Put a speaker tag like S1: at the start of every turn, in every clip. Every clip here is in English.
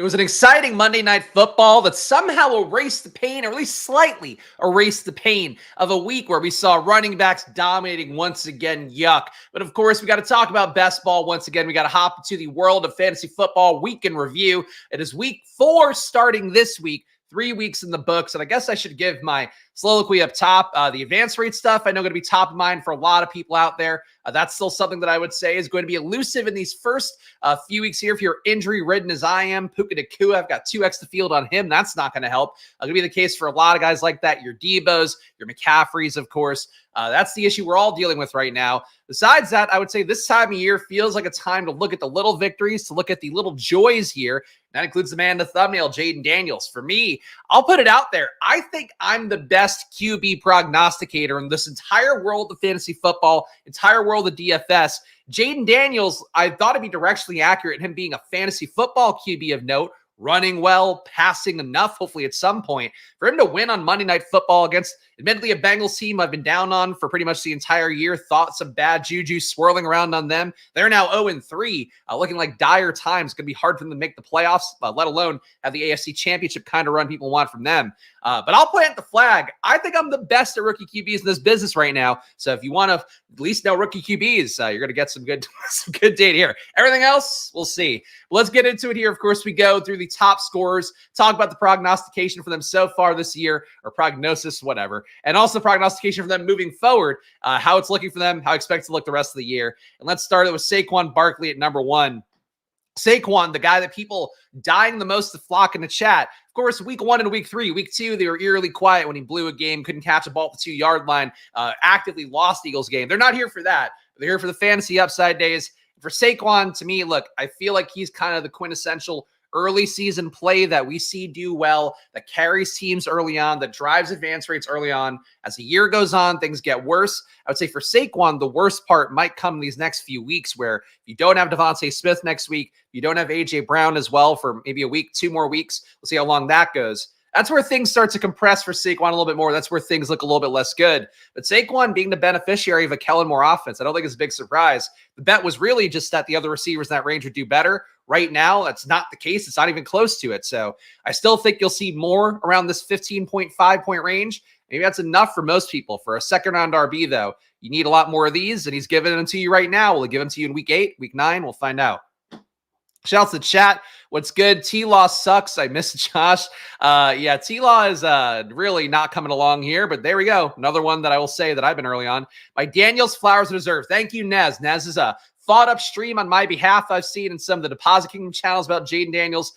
S1: It was an exciting Monday Night Football that somehow erased the pain, or at least slightly erased the pain of a week where we saw running backs dominating once again. Yuck. But of course, we got to talk about best ball once again. We got to hop into the world of fantasy football week in review. It is week 4 starting this week. 3 weeks in the books, and I guess I should give my soliloquy up top. The advance rate stuff, I know going to be top of mind for a lot of people out there. That's still something that I would say is going to be elusive in these first few weeks here. If you're injury-ridden as I am, Puka Nacua, I've got 2x the field on him. That's not going to help. Going to be the case for a lot of guys like that. Your Debos, your McCaffreys, of course. That's the issue we're all dealing with right now. Besides that, I would say this time of year feels like a time to look at the little victories, to look at the little joys here. That includes the man in the thumbnail, Jaden Daniels. For me, I'll put it out there. I think I'm the best QB prognosticator in this entire world of fantasy football, entire world of DFS. Jaden Daniels, I thought it'd be directionally accurate, him being a fantasy football QB of note, running well, passing enough, hopefully at some point. For him to win on Monday Night Football against, admittedly, a Bengals team I've been down on for pretty much the entire year, thought some bad juju swirling around on them. They're now 0-3, looking like dire times. It's going to be hard for them to make the playoffs, let alone have the AFC Championship kind of run people want from them. But I'll plant the flag. I think I'm the best at rookie QBs in this business right now. So if you want to at least know rookie QBs, you're going to get some good data here. Everything else, we'll see. But let's get into it here. Of course, we go through the top scorers, talk about the prognostication for them so far this year, or prognosis, whatever, and also prognostication for them moving forward, how it's looking for them, how I expect it to look the rest of the year. And let's start it with Saquon Barkley at number 1. Saquon, the guy that people dying the most to flock in the chat. Of course, week 1 and week 3. Week 2, they were eerily quiet when he blew a game, couldn't catch a ball at the 2-yard line, actively lost Eagles game. They're not here for that. They're here for the fantasy upside days. For Saquon, to me, look, I feel like he's kind of the quintessential early season play that we see do well, that carries teams early on, that drives advance rates early on. As the year goes on, things get worse. I would say for Saquon, the worst part might come these next few weeks, where if you don't have Devontae Smith next week, you don't have A.J. Brown as well for maybe a week, 2 more weeks. We'll see how long that goes. That's where things start to compress for Saquon a little bit more. That's where things look a little bit less good. But Saquon being the beneficiary of a Kellen Moore offense, I don't think it's a big surprise. The bet was really just that the other receivers in that range would do better. Right now, that's not the case. It's not even close to it. So I still think you'll see more around this 15.5 point range. Maybe that's enough for most people. For a second round RB, though, you need a lot more of these, and he's giving them to you right now. Will he give them to you in week 8, week 9? We'll find out. Shout out to the chat. What's good? T-Law sucks. I miss Josh. Yeah, T-Law is really not coming along here, but there we go. Another one that I will say that I've been early on. My Daniels Flowers Reserve. Thank you, Nez. Nez is a fought up stream on my behalf. I've seen in some of the Deposit Kingdom channels about Jaden Daniels.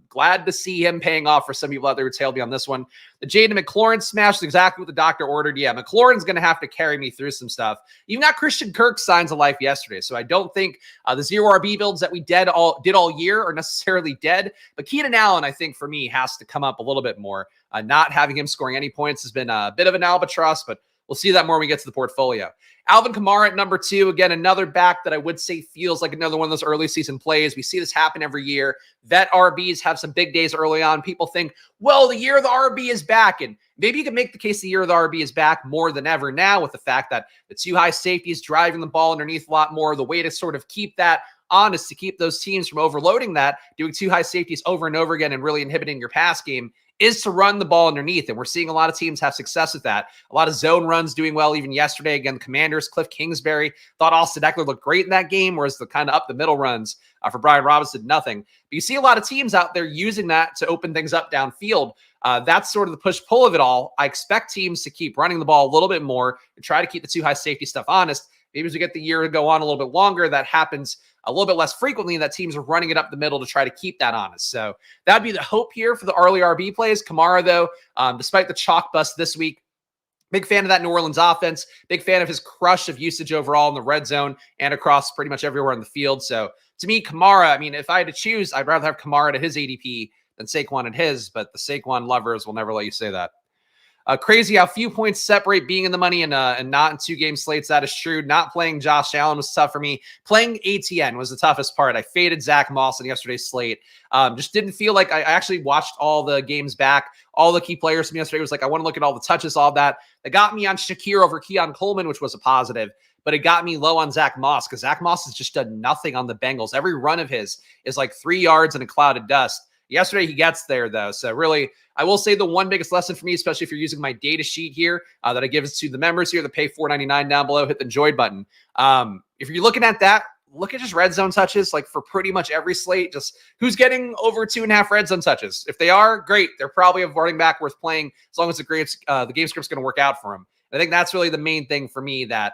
S1: Glad to see him paying off for some people out there who tailed me on this one. The Jaden McLaurin smash is exactly what the doctor ordered. Yeah, McLaurin's going to have to carry me through some stuff. Even got Christian Kirk's signs of life yesterday, so I don't think the zero RB builds that we did all year are necessarily dead. But Keenan Allen, I think, for me, has to come up a little bit more. Not having him scoring any points has been a bit of an albatross, but we'll see that more when we get to the portfolio. Alvin Kamara at number 2. Again, another back that I would say feels like another one of those early season plays. We see this happen every year. Vet RBs have some big days early on. People think, well, the year of the RB is back. And maybe you can make the case the year of the RB is back more than ever now, with the fact that the 2 high safeties driving the ball underneath a lot more. The way to sort of keep that honest, to keep those teams from overloading that, doing 2 high safeties over and over again and really inhibiting your pass game, is to run the ball underneath. And we're seeing a lot of teams have success with that. A lot of zone runs doing well even yesterday. Again, the Commanders, Cliff Kingsbury, thought Austin Eckler looked great in that game, whereas the kind of up the middle runs for Brian Robinson did nothing. But you see a lot of teams out there using that to open things up downfield. That's sort of the push-pull of it all. I expect teams to keep running the ball a little bit more and try to keep the 2 high safety stuff honest. Maybe as we get the year to go on a little bit longer, that happens a little bit less frequently, that teams are running it up the middle to try to keep that honest. So that'd be the hope here for the early RB plays. Kamara, though, despite the chalk bust this week, big fan of that New Orleans offense, big fan of his crush of usage overall in the red zone and across pretty much everywhere in the field. So to me, Kamara, I mean, if I had to choose, I'd rather have Kamara at his ADP than Saquon at his, but the Saquon lovers will never let you say that. Crazy how few points separate being in the money and not in 2-game slates. That is true. Not playing Josh Allen was tough for me. Playing ATN was the toughest part. I faded Zach Moss in yesterday's slate. Just didn't feel like I actually watched all the games back. All the key players from yesterday was like, I want to look at all the touches, all that. That got me on Shakir over Keon Coleman, which was a positive. but it got me low on Zach Moss because Zach Moss has just done nothing on the Bengals. Every run of his is like 3 yards in a cloud of dust. Yesterday, he gets there, though. So really, I will say the one biggest lesson for me, especially if you're using my data sheet here that I give to the members here that pay $4.99 down below, hit the enjoy button. If you're looking at that, look at just red zone touches, like for pretty much every slate, just who's getting over 2.5 red zone touches. If they are, great. They're probably a running back worth playing as long as the game script's going to work out for him. I think that's really the main thing for me that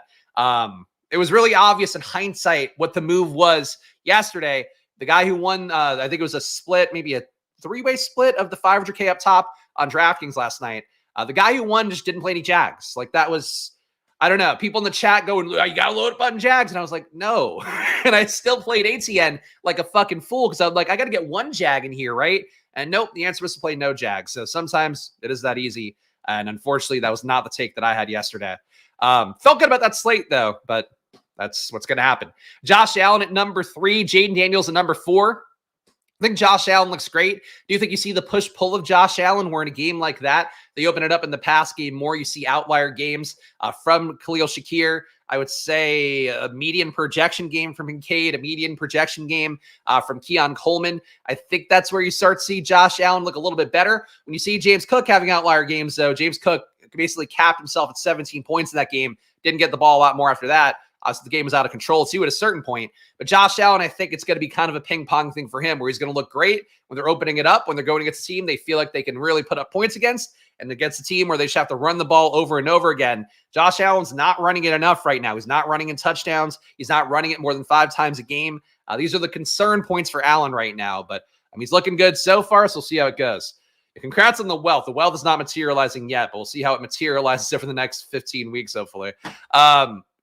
S1: it was really obvious in hindsight what the move was yesterday. The guy who won, I think it was a split, maybe a 3-way split of the 500K up top on DraftKings last night. The guy who won just didn't play any Jags. Like that was, I don't know. People in the chat going, you got to load up on Jags. And I was like, no. And I still played ATN like a fucking fool because I was like, I got to get one Jag in here, right? And nope, the answer was to play no Jags. So sometimes it is that easy. And unfortunately, that was not the take that I had yesterday. Felt good about that slate, though, but that's what's going to happen. Josh Allen at number 3, Jaden Daniels at number 4. I think Josh Allen looks great. Do you think you see the push-pull of Josh Allen where in a game like that, they open it up in the pass game more? You see outlier games from Khalil Shakir. I would say a median projection game from Kincaid, a median projection game from Keon Coleman. I think that's where you start to see Josh Allen look a little bit better. When you see James Cook having outlier games, though, James Cook basically capped himself at 17 points in that game. Didn't get the ball a lot more after that. So the game was out of control too at a certain point. But Josh Allen, I think it's going to be kind of a ping pong thing for him where he's going to look great when they're opening it up, when they're going against a team they feel like they can really put up points against, and against a team where they just have to run the ball over and over again. Josh Allen's not running it enough right now. He's not running in touchdowns. He's not running it more than 5 times a game. These are the concern points for Allen right now, but he's looking good so far, so we'll see how it goes. Congrats on the wealth. The wealth is not materializing yet, but we'll see how it materializes over the next 15 weeks, hopefully.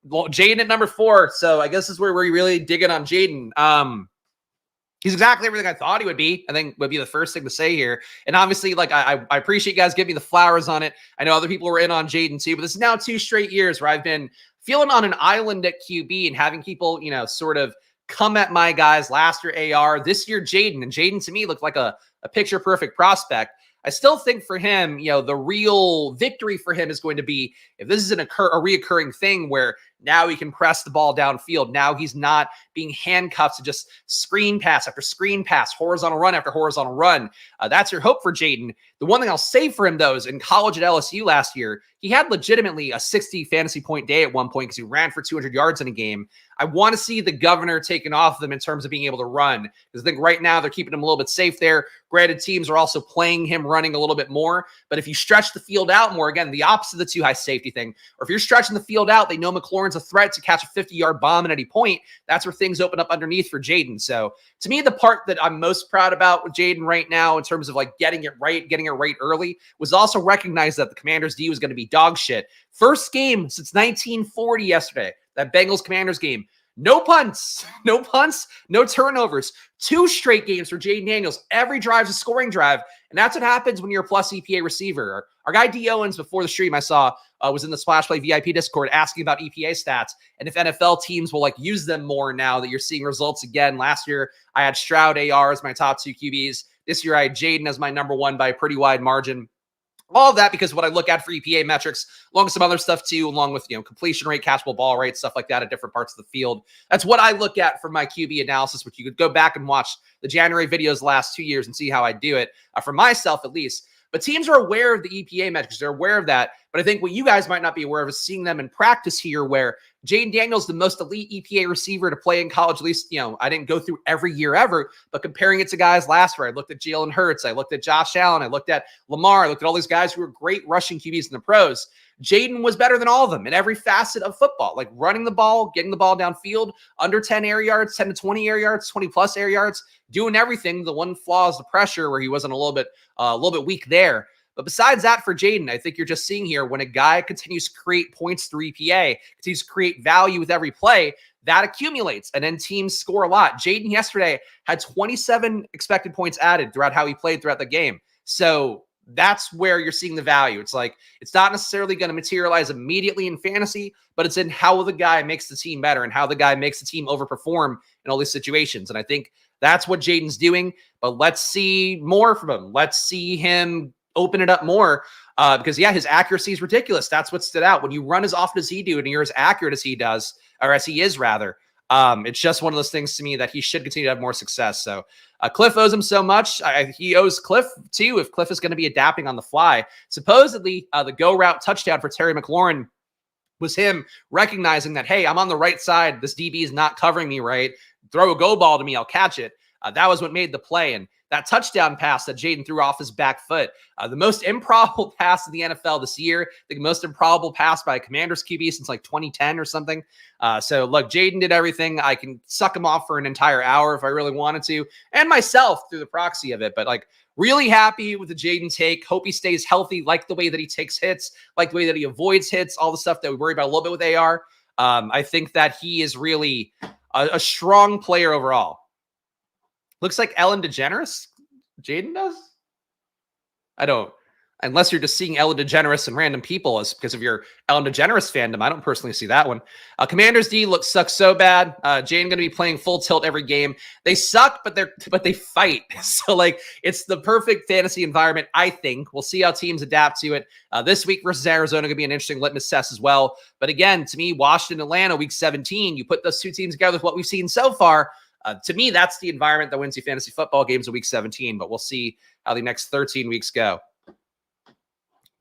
S1: Well, Jaden at number 4. So I guess this is where we're really digging on Jaden. He's exactly everything I thought he would be. I think would be the first thing to say here. And obviously, like I appreciate you guys giving me the flowers on it. I know other people were in on Jaden too, but this is now 2 straight years where I've been feeling on an island at QB and having people, sort of come at my guys. Last year AR, this year Jaden, and Jaden to me looked like a picture perfect prospect. I still think for him, the real victory for him is going to be if this is a reoccurring thing where now he can press the ball downfield. Now he's not being handcuffed to just screen pass after screen pass, horizontal run after horizontal run. That's your hope for Jaden. The one thing I'll say for him, though, is in college at LSU last year, he had legitimately a 60 fantasy point day at one point because he ran for 200 yards in a game. I want to see the governor taken off them in terms of being able to run, because I think right now they're keeping him a little bit safe there. Granted, teams are also playing him running a little bit more, but if you stretch the field out more, again, the opposite of the too high safety thing, or if you're stretching the field out, they know McLaurin's a threat to catch a 50-yard bomb at any point. That's where things open up underneath for Jaden. So to me, the part that I'm most proud about with Jaden right now in terms of like getting it right early, was also recognize that the Commanders D was going to be dog shit. First game since 1940 yesterday, that Bengals Commanders game. No punts, no turnovers. 2 straight games for Jaden Daniels. Every drive's a scoring drive. And that's what happens when you're a plus EPA receiver. Our guy D. Owens before the stream I saw was in the Splash Play VIP Discord asking about EPA stats and if NFL teams will use them more now that you're seeing results again. Last year, I had Stroud AR as my top 2 QBs. This year, I had Jaden as my number 1 by a pretty wide margin. All of that because what I look at for EPA metrics, along with some other stuff too, along with completion rate, catchable ball rate, stuff like that at different parts of the field. That's what I look at for my QB analysis, which you could go back and watch the January videos the last 2 years and see how I do it, for myself at least. But teams are aware of the EPA metrics. They're aware of that. But I think what you guys might not be aware of is seeing them in practice here where Jaden Daniels, the most elite EPA receiver to play in college, at least, I didn't go through every year ever, but comparing it to guys last year, I looked at Jalen Hurts, I looked at Josh Allen, I looked at Lamar, I looked at all these guys who were great rushing QBs in the pros. Jaden was better than all of them in every facet of football, like running the ball, getting the ball downfield, under 10 air yards, 10 to 20 air yards, 20 plus air yards, doing everything. The one flaw is the pressure where he wasn't a little bit weak there. But besides that for Jaden, I think you're just seeing here when a guy continues to create points through EPA, continues to create value with every play, that accumulates, and then teams score a lot. Jaden yesterday had 27 expected points added throughout how he played throughout the game. So that's where you're seeing the value. It's like, it's not necessarily going to materialize immediately in fantasy, but it's in how the guy makes the team better and how the guy makes the team overperform in all these situations. And I think that's what Jaden's doing, but let's see more from him. Let's see him open it up more because, yeah, his accuracy is ridiculous. That's what stood out. When you run as often as he do and you're as accurate as he does, or as he is, rather, it's just one of those things to me that he should continue to have more success. So Cliff owes him so much. He owes Cliff, too, if Cliff is going to be adapting on the fly. Supposedly, the go route touchdown for Terry McLaurin was him recognizing that, hey, I'm on the right side. This DB is not covering me right. Throw a go ball to me. I'll catch it. That was what made the play. And that touchdown pass that Jaden threw off his back foot, the most improbable pass in the NFL this year, the most improbable pass by a Commanders QB since like 2010 or something. So look, Jaden did everything. I can suck him off for an entire hour if I really wanted to, and myself through the proxy of it. But like, really happy with the Jaden take. Hope he stays healthy, like the way that he takes hits, like the way that he avoids hits, all the stuff that we worry about a little bit with AR. I think that he is really a strong player overall. Looks like Ellen DeGeneres. Jaden does? I don't. Unless you're just seeing Ellen DeGeneres and random people as because of your Ellen DeGeneres fandom. I don't personally see that one. Commanders D sucks so bad. Jaden going to be playing full tilt every game. They suck, but they fight. So like it's the perfect fantasy environment, I think. We'll see how teams adapt to it. This week versus Arizona going to be an interesting litmus test as well. But again, to me, Washington, Atlanta, week 17, you put those two teams together with what we've seen so far. To me, that's the environment that wins you fantasy football games in week 17, but we'll see how the next 13 weeks go.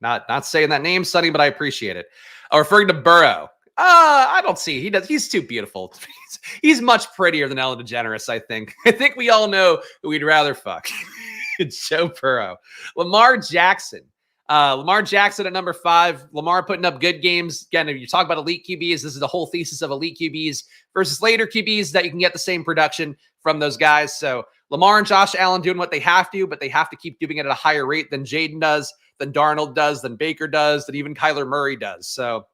S1: Not saying that name, Sonny, but I appreciate it. Referring to Burrow. I don't see. He's too beautiful. He's much prettier than Ellen DeGeneres, I think. I think we all know who we'd rather fuck. It's Joe Burrow. Lamar Jackson. Lamar Jackson at number 5. Lamar putting up good games. Again, if you talk about elite QBs, this is the whole thesis of elite QBs versus later QBs, that you can get the same production from those guys. So Lamar and Josh Allen doing what they have to, but they have to keep doing it at a higher rate than Jaden does, than Darnold does, than Baker does, than even Kyler Murray does. So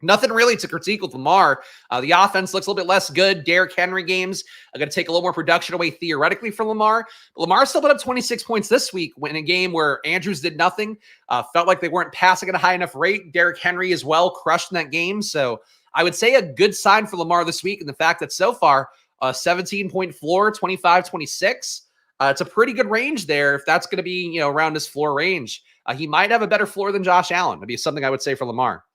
S1: nothing really to critique with Lamar. The offense looks a little bit less good. Derrick Henry games are going to take a little more production away theoretically from Lamar. But Lamar still put up 26 points this week in a game where Andrews did nothing. Felt like they weren't passing at a high enough rate. Derrick Henry as well crushed in that game. So I would say a good sign for Lamar this week, and the fact that so far, 17-point floor, 25-26. It's a pretty good range there. If that's going to be, around his floor range, he might have a better floor than Josh Allen. That'd be something I would say for Lamar.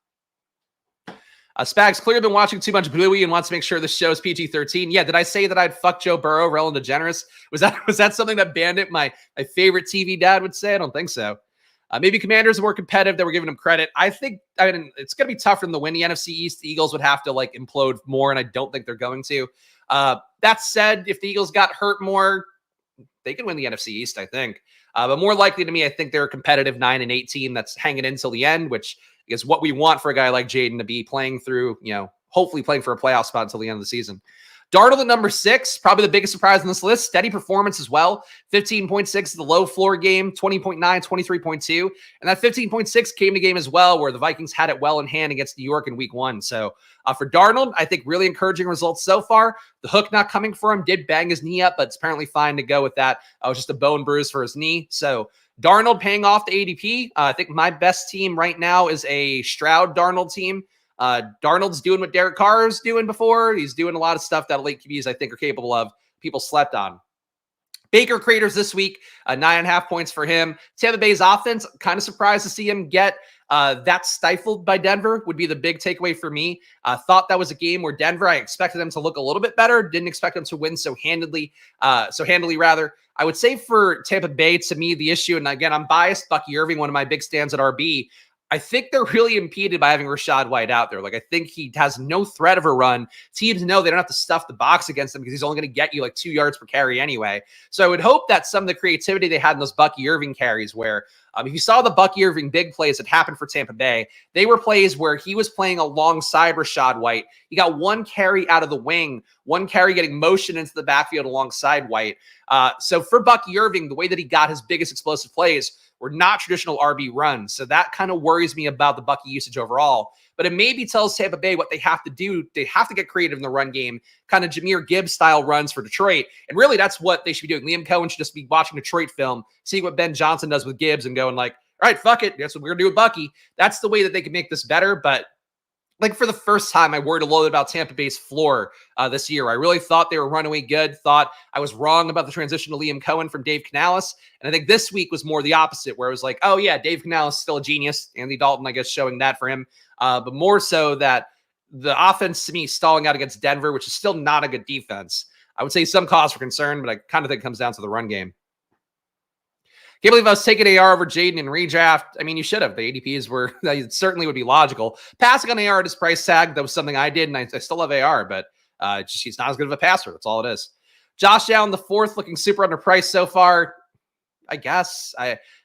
S1: Spags clearly been watching too much Bluey and wants to make sure this show is PG-13. Yeah, did I say that I'd fuck Joe Burrow, Ellen DeGeneres? Was that something that Bandit, my favorite TV dad, would say? I don't think so. Maybe Commanders are more competitive that we're giving them credit. I mean, it's going to be tougher than the win the NFC East. The Eagles would have to implode more, and I don't think they're going to. That said, if the Eagles got hurt more, they can win the NFC East, I think. But more likely to me, I think they're a competitive 9-8 team that's hanging in till the end, which is what we want for a guy like Jaden to be playing through, hopefully playing for a playoff spot until the end of the season. Darnold at number 6, probably the biggest surprise on this list. Steady performance as well. 15.6 is the low floor game, 20.9, 23.2. And that 15.6 came to game as well, where the Vikings had it well in hand against New York in week 1. So for Darnold, I think really encouraging results so far. The hook not coming for him, did bang his knee up, but it's apparently fine to go with that. It was just a bone bruise for his knee. So Darnold paying off the ADP. I think my best team right now is a Stroud-Darnold team. Darnold's doing what Derek Carr is doing before. He's doing a lot of stuff that elite QBs I think are capable of. People slept on. Baker craters this week, 9.5 points for him. Tampa Bay's offense, kind of surprised to see him get that stifled by Denver, would be the big takeaway for me. Thought that was a game where Denver, I expected them to look a little bit better. Didn't expect them to win so handily rather. I would say for Tampa Bay, to me, the issue, and again, I'm biased, Bucky Irving, one of my big stands at RB, I think they're really impeded by having Rachaad White out there. I think he has no threat of a run. Teams know they don't have to stuff the box against him because he's only going to get you 2 yards per carry anyway. So I would hope that some of the creativity they had in those Bucky Irving carries where if you saw the Bucky Irving big plays that happened for Tampa Bay, they were plays where he was playing alongside Rachaad White. He got one carry out of the wing, one carry getting motion into the backfield alongside White. So for Bucky Irving, the way that he got his biggest explosive plays were not traditional RB runs. So that kind of worries me about the Bucky usage overall. But it maybe tells Tampa Bay what they have to do. They have to get creative in the run game, kind of Jahmyr Gibbs style runs for Detroit. And really, that's what they should be doing. Liam Cohen should just be watching Detroit film, seeing what Ben Johnson does with Gibbs and going all right, fuck it. That's what we're going to do with Bucky. That's the way that they can make this better. But like for the first time, I worried a little bit about Tampa Bay's floor this year. I really thought they were runaway good, thought I was wrong about the transition to Liam Cohen from Dave Canales. And I think this week was more the opposite, where it was like, oh yeah, Dave Canales is still a genius. Andy Dalton, I guess, showing that for him. But more so that the offense to me stalling out against Denver, which is still not a good defense. I would say some cause for concern, but I kind of think it comes down to the run game. Can't believe I was taking AR over Jaden in redraft. I mean, you should have. The ADPs were, that certainly would be logical. Passing on AR at his price tag, that was something I did, and I still love AR, but just he's not as good of a passer. That's all it is. Josh Allen, the fourth, looking super underpriced so far. I guess.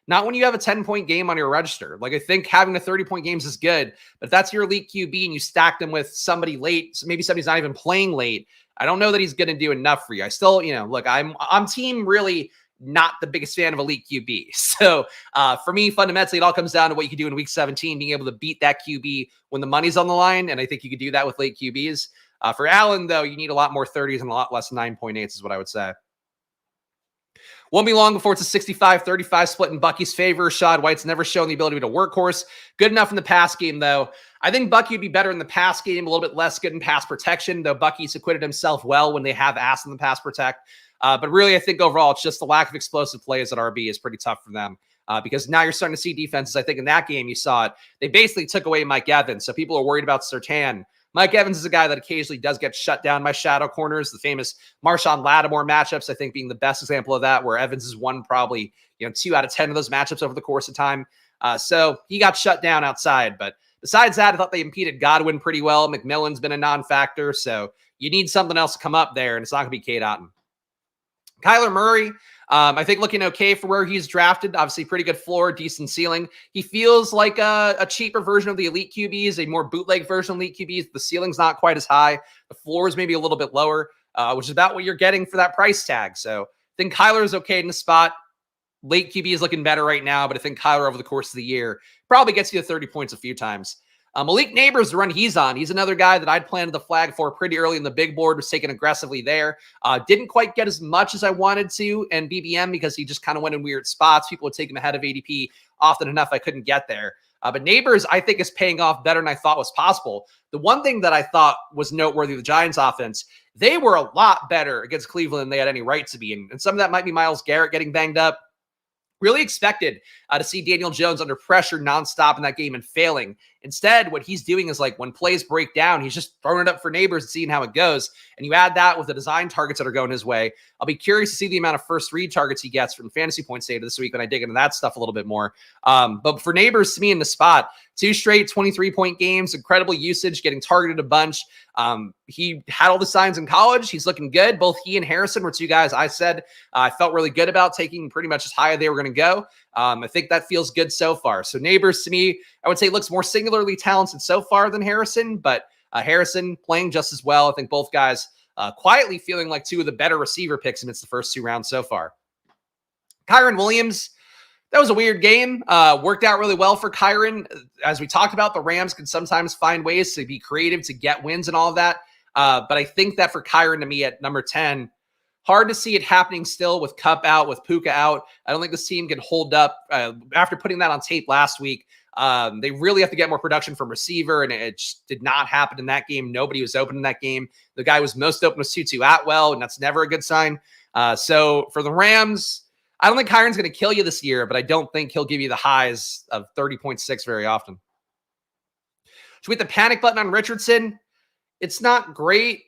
S1: Not when you have a 10-point game on your register. Like, I think having the 30-point games is good, but if that's your elite QB and you stack them with somebody late, so maybe somebody's not even playing late, I don't know that he's going to do enough for you. I still, look, I'm team really not the biggest fan of elite QB. So for me, fundamentally, it all comes down to what you can do in week 17, being able to beat that QB when the money's on the line. And I think you could do that with late QBs. For Allen, though, you need a lot more 30s and a lot less 9.8s is what I would say. Won't be long before it's a 65-35 split in Bucky's favor. Rashad White's never shown the ability to workhorse. Good enough in the pass game, though. I think Bucky would be better in the pass game, a little bit less good in pass protection, though Bucky's acquitted himself well when they have asked him to pass protect. But really, I think overall, it's just the lack of explosive plays at RB is pretty tough for them. Because now you're starting to see defenses. I think in that game, you saw it. They basically took away Mike Evans. So people are worried about Surtain. Mike Evans is a guy that occasionally does get shut down by shadow corners. The famous Marshawn Lattimore matchups, I think, being the best example of that, where Evans has won probably 2 out of 10 of those matchups over the course of time. So he got shut down outside. But besides that, I thought they impeded Godwin pretty well. McMillan's been a non-factor. So you need something else to come up there, and it's not going to be Cade Otton. Kyler Murray, I think looking okay for where he's drafted. Obviously, pretty good floor, decent ceiling. He feels like a cheaper version of the elite QBs, a more bootleg version of elite QBs. The ceiling's not quite as high. The floor is maybe a little bit lower, which is about what you're getting for that price tag. So I think Kyler is okay in the spot. Late QB is looking better right now, but I think Kyler over the course of the year probably gets you to 30 points a few times. Malik Neighbors, the run he's on, he's another guy that I'd planted the flag for pretty early in the big board, was taken aggressively there. Didn't quite get as much as I wanted to in BBM because he just kind of went in weird spots. People would take him ahead of ADP often enough. I couldn't get there. But Neighbors, I think, is paying off better than I thought was possible. The one thing that I thought was noteworthy of the Giants offense, they were a lot better against Cleveland than they had any right to be. And some of that might be Myles Garrett getting banged up. Really expected to see Daniel Jones under pressure nonstop in that game and failing. Instead, what he's doing is, like, when plays break down, he's just throwing it up for Neighbors and seeing how it goes. And you add that with the design targets that are going his way. I'll be curious to see the amount of first read targets he gets from fantasy points data this week when I dig into that stuff a little bit more. But for Neighbors, to me, in the spot, 2 straight 23-point games, incredible usage, getting targeted a bunch. He had all the signs in college. He's looking good. Both he and Harrison were 2 guys I said I felt really good about taking pretty much as high as they were going to go. I think that feels good so far. So Neighbors, to me, I would say looks more singularly talented so far than Harrison, but Harrison playing just as well. I think both guys quietly feeling like 2 of the better receiver picks amidst the first 2 rounds so far. Kyren Williams, that was a weird game. Worked out really well for Kyren. As we talked about, the Rams can sometimes find ways to be creative to get wins and all of that. But I think that for Kyren, to me, at number 10, hard to see it happening still with Kupp out, with Puka out. I don't think this team can hold up. After putting that on tape last week, they really have to get more production from receiver, and it just did not happen in that game. Nobody was open in that game. The guy was most open was Tutu Atwell, and that's never a good sign. So for the Rams, I don't think Kyron's going to kill you this year, but I don't think he'll give you the highs of 30.6 very often. Should we hit the panic button on Richardson? It's not great.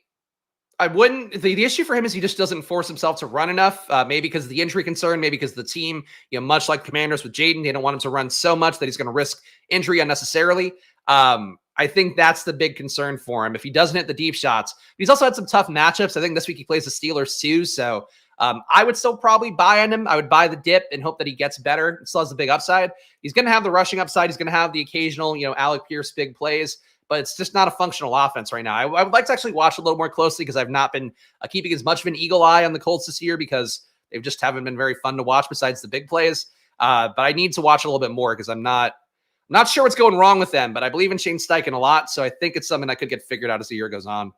S1: I wouldn't. The issue for him is he just doesn't force himself to run enough. Maybe because of the injury concern, maybe because the team, much like Commanders with Jaden, they don't want him to run so much that he's going to risk injury unnecessarily. I think that's the big concern for him. If he doesn't hit the deep shots, he's also had some tough matchups. I think this week he plays the Steelers too. So I would still probably buy on him. I would buy the dip and hope that he gets better. It still has the big upside. He's going to have the rushing upside. He's going to have the occasional, Alec Pierce big plays, but it's just not a functional offense right now. I would like to actually watch a little more closely because I've not been keeping as much of an eagle eye on the Colts this year because they just haven't been very fun to watch besides the big plays. But I need to watch a little bit more because I'm not sure what's going wrong with them, but I believe in Shane Steichen a lot. So I think it's something that could get figured out as the year goes on.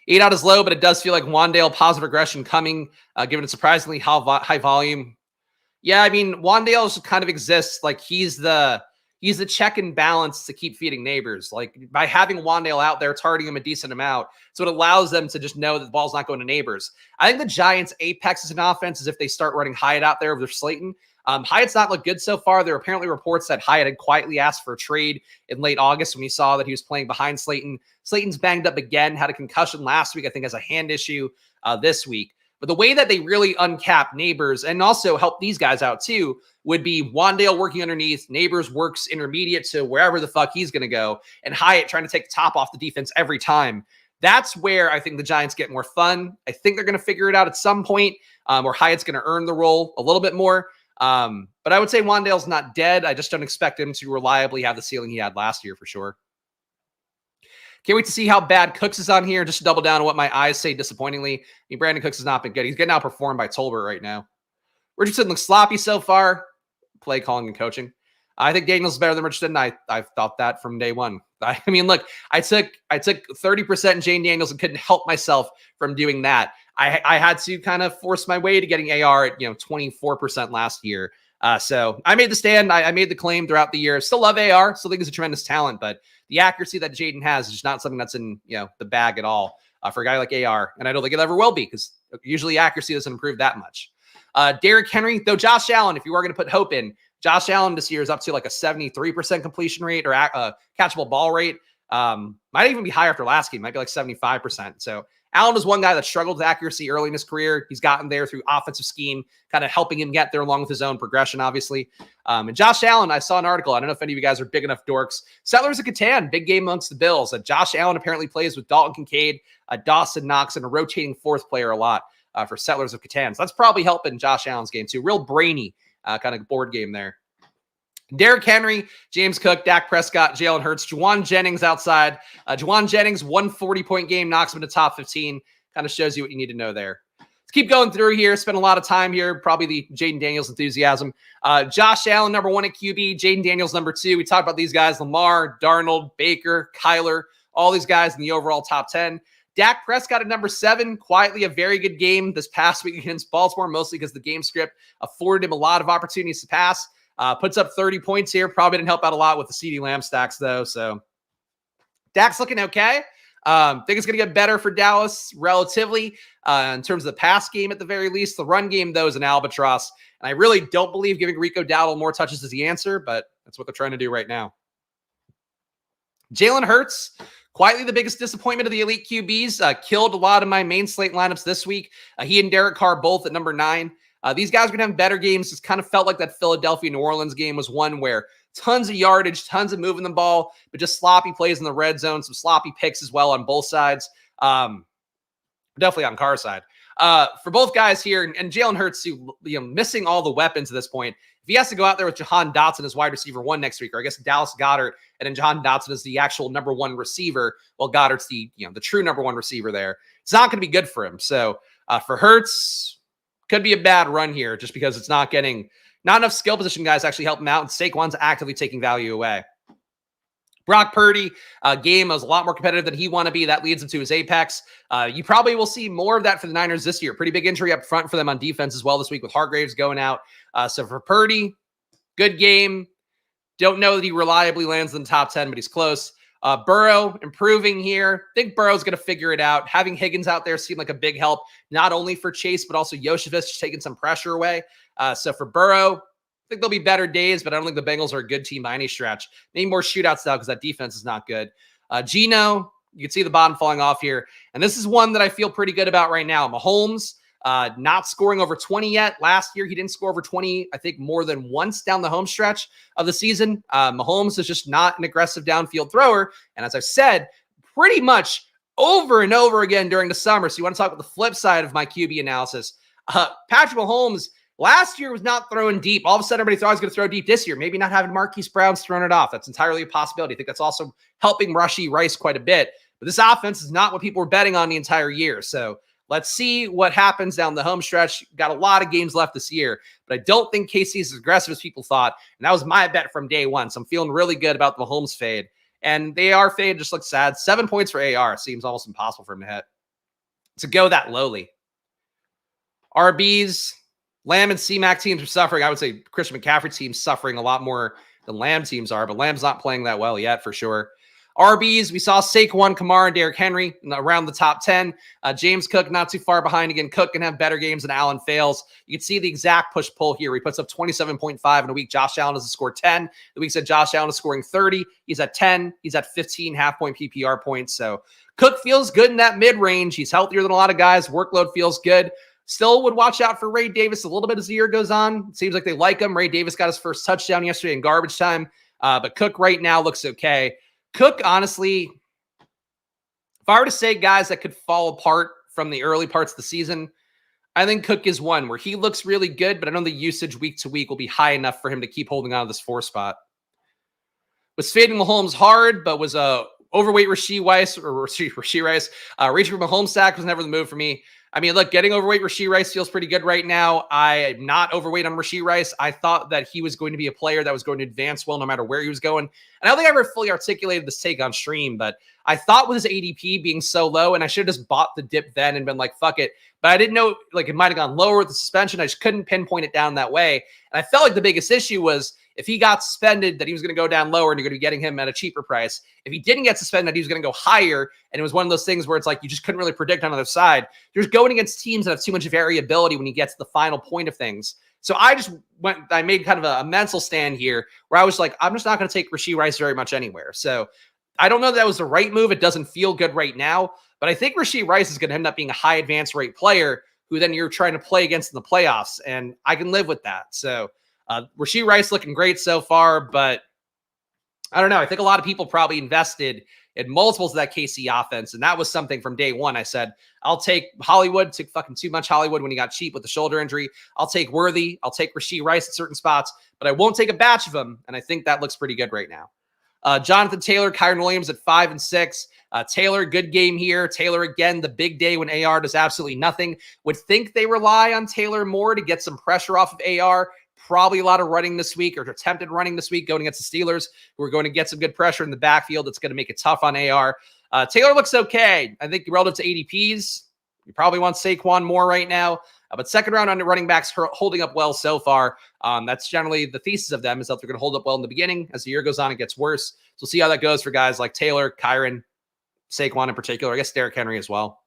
S1: 8 out is low, but it does feel like Wandale positive regression coming, given a surprisingly high volume. Yeah, I mean, Wandale kind of exists like he's the he's the check and balance to keep feeding Neighbors. Like by having Wandale out there, targeting him a decent amount. So it allows them to just know that the ball's not going to Neighbors. I think the Giants' apex as an offense is if they start running Hyatt out there over Slayton. Hyatt's not looked good so far. There are apparently reports that Hyatt had quietly asked for a trade in late August when he saw that he was playing behind Slayton. Slayton's banged up again, had a concussion last week, I think has a hand issue this week. But the way that they really uncap Neighbors and also help these guys out too would be Wandale working underneath, Neighbors works intermediate to wherever the fuck he's going to go, and Hyatt trying to take the top off the defense every time. That's where I think the Giants get more fun. I think they're going to figure it out at some point where Hyatt's going to earn the role a little bit more. But I would say Wandale's not dead. I just don't expect him to reliably have the ceiling he had last year for sure. Can't wait to see how bad Cooks is on here. Just to double down on what my eyes say disappointingly. I mean, Brandon Cooks has not been good. He's getting outperformed by Tolbert right now. Richardson looks sloppy so far. Play calling and coaching. I think Daniels is better than Richardson. I've thought that from day one. I mean, look, I took 30% in Jane Daniels and couldn't help myself from doing that. I had to kind of force my way to getting AR at 24% last year. So I made the stand. I made the claim throughout the year. Still love AR. Still think he's a tremendous talent, but the accuracy that Jaden has is just not something that's in the bag at all for a guy like AR. And I don't think it ever will be because usually accuracy doesn't improve that much. Derrick Henry, though Josh Allen, if you are going to put hope in, Josh Allen this year is up to like a 73% completion rate or catchable ball rate. Might even be higher after last game. Might be like 75%. So Allen is one guy that struggled with accuracy early in his career. He's gotten there through offensive scheme, kind of helping him get there along with his own progression, obviously. And Josh Allen, I saw an article. I don't know if any of you guys are big enough dorks. Settlers of Catan, big game amongst the Bills. Josh Allen apparently plays with Dalton Kincaid, Dawson Knox, and a rotating fourth player a lot for Settlers of Catan. So that's probably helping Josh Allen's game too. Real brainy kind of board game there. Derrick Henry, James Cook, Dak Prescott, Jalen Hurts, Juwan Jennings outside. Juwan Jennings, 140-point game, knocks him into top 15. Kind of shows you what you need to know there. Let's keep going through here. Spend a lot of time here. Probably the Jaden Daniels enthusiasm. Josh Allen, number 1 at QB. Jaden Daniels, number 2. We talked about these guys. Lamar, Darnold, Baker, Kyler. All these guys in the overall top 10. Dak Prescott at number 7. Quietly a very good game this past week against Baltimore, mostly because the game script afforded him a lot of opportunities to pass. Puts up 30 points here. Probably didn't help out a lot with the CeeDee Lamb stacks, though. So Dak's looking okay. Think it's going to get better for Dallas relatively in terms of the pass game at the very least. The run game, though, is an albatross. And I really don't believe giving Rico Dowdle more touches is the answer, but that's what they're trying to do right now. Jalen Hurts, quietly the biggest disappointment of the elite QBs. Killed a lot of my main slate lineups this week. He and Derek Carr both at number 9. These guys are going to have better games. It's kind of felt like that Philadelphia-New Orleans game was one where tons of yardage, tons of moving the ball, but just sloppy plays in the red zone, some sloppy picks as well on both sides. Definitely on Carr's side. For both guys here, and Jalen Hurts, missing all the weapons at this point. If he has to go out there with Jahan Dotson as wide receiver 1 next week, or I guess Dallas Goedert, and then Jahan Dotson is the actual number 1 receiver, while Goddard's the true number 1 receiver there, it's not going to be good for him. So for Hurts, could be a bad run here just because it's not enough skill position guys actually help him out, and Saquon's actively taking value away. Brock Purdy, game was a lot more competitive than he want to be. That leads him to his apex. You probably will see more of that for the Niners this year. Pretty big injury up front for them on defense as well this week with Hargraves going out. So for Purdy, good game. Don't know that he reliably lands in the top 10, but he's close. Burrow improving here. Think Burrow's going to figure it out. Having Higgins out there seemed like a big help, not only for Chase, but also Yoshevich taking some pressure away. So for Burrow, I think there'll be better days, but I don't think the Bengals are a good team by any stretch. Maybe more shootouts now because that defense is not good. Geno, you can see the bottom falling off here. And this is one that I feel pretty good about right now. Mahomes, not scoring over 20 yet. Last year, he didn't score over 20, I think, more than once down the home stretch of the season. Mahomes is just not an aggressive downfield thrower. And as I've said, pretty much over and over again during the summer. So you want to talk about the flip side of my QB analysis. Patrick Mahomes last year was not throwing deep. All of a sudden, everybody thought he was going to throw deep this year. Maybe not having Marquise Brown's thrown it off. That's entirely a possibility. I think that's also helping Rashee Rice quite a bit. But this offense is not what people were betting on the entire year. So let's see what happens down the home stretch. Got a lot of games left this year, but I don't think KC is as aggressive as people thought. And that was my bet from day one. So I'm feeling really good about the Mahomes fade. And the AR fade just looks sad. 7 points for AR. Seems almost impossible for him to hit. To go that lowly. RBs, Lamb and C-Mac teams are suffering. I would say Christian McCaffrey team's suffering a lot more than Lamb teams are, but Lamb's not playing that well yet for sure. RBs, we saw Saquon, Kamara, and Derrick Henry around the top 10. James Cook not too far behind. Again, Cook can have better games than Allen fails. You can see the exact push-pull here. He puts up 27.5 in a week. Josh Allen has scored 10. The week said Josh Allen is scoring 30. He's at 10. He's at 15 half-point PPR points. So Cook feels good in that mid-range. He's healthier than a lot of guys. Workload feels good. Still would watch out for Ray Davis a little bit as the year goes on. It seems like they like him. Ray Davis got his first touchdown yesterday in garbage time. But Cook right now looks okay. Cook, honestly, if I were to say guys that could fall apart from the early parts of the season, I think Cook is one where he looks really good, but I know the usage week to week will be high enough for him to keep holding on to this 4 spot. Was fading Mahomes hard, but was overweight Rashee Rice. Reaching for Mahomes sack was never the move for me. I mean, look, getting overweight Rashee Rice feels pretty good right now. I am not overweight on Rashee Rice. I thought that he was going to be a player that was going to advance well no matter where he was going. And I don't think I ever fully articulated this take on stream, but I thought with his ADP being so low, and I should have just bought the dip then and been like, fuck it. But I didn't know, like, it might have gone lower with the suspension. I just couldn't pinpoint it down that way. And I felt like the biggest issue was if he got suspended, that he was going to go down lower and you're going to be getting him at a cheaper price. If he didn't get suspended, he was going to go higher. And it was one of those things where it's like you just couldn't really predict on the other side. You're just going against teams that have too much variability when you get to the final point of things. So I made kind of a mental stand here where I was like, I'm just not going to take Rashee Rice very much anywhere. So I don't know that was the right move. It doesn't feel good right now. But I think Rashee Rice is going to end up being a high advance rate player who then you're trying to play against in the playoffs. And I can live with that. So Rashee Rice looking great so far, but I don't know. I think a lot of people probably invested in multiples of that KC offense, and that was something from day one. I said, I'll take Hollywood. Took fucking too much Hollywood when he got cheap with the shoulder injury. I'll take Worthy. I'll take Rashee Rice at certain spots, but I won't take a batch of them, and I think that looks pretty good right now. Jonathan Taylor, Kyron Williams at 5 and 6. Taylor, good game here. Taylor, again, the big day when AR does absolutely nothing. Would think they rely on Taylor more to get some pressure off of AR. Probably a lot of running this week or attempted running this week going against the Steelers, who are going to get some good pressure in the backfield. It's going to make it tough on AR. Taylor looks okay. I think relative to ADPs, you probably want Saquon more right now. But second round on running backs holding up well so far. That's generally the thesis of them is that they're going to hold up well in the beginning. As the year goes on, it gets worse. So we'll see how that goes for guys like Taylor, Kyron, Saquon in particular. I guess Derrick Henry as well.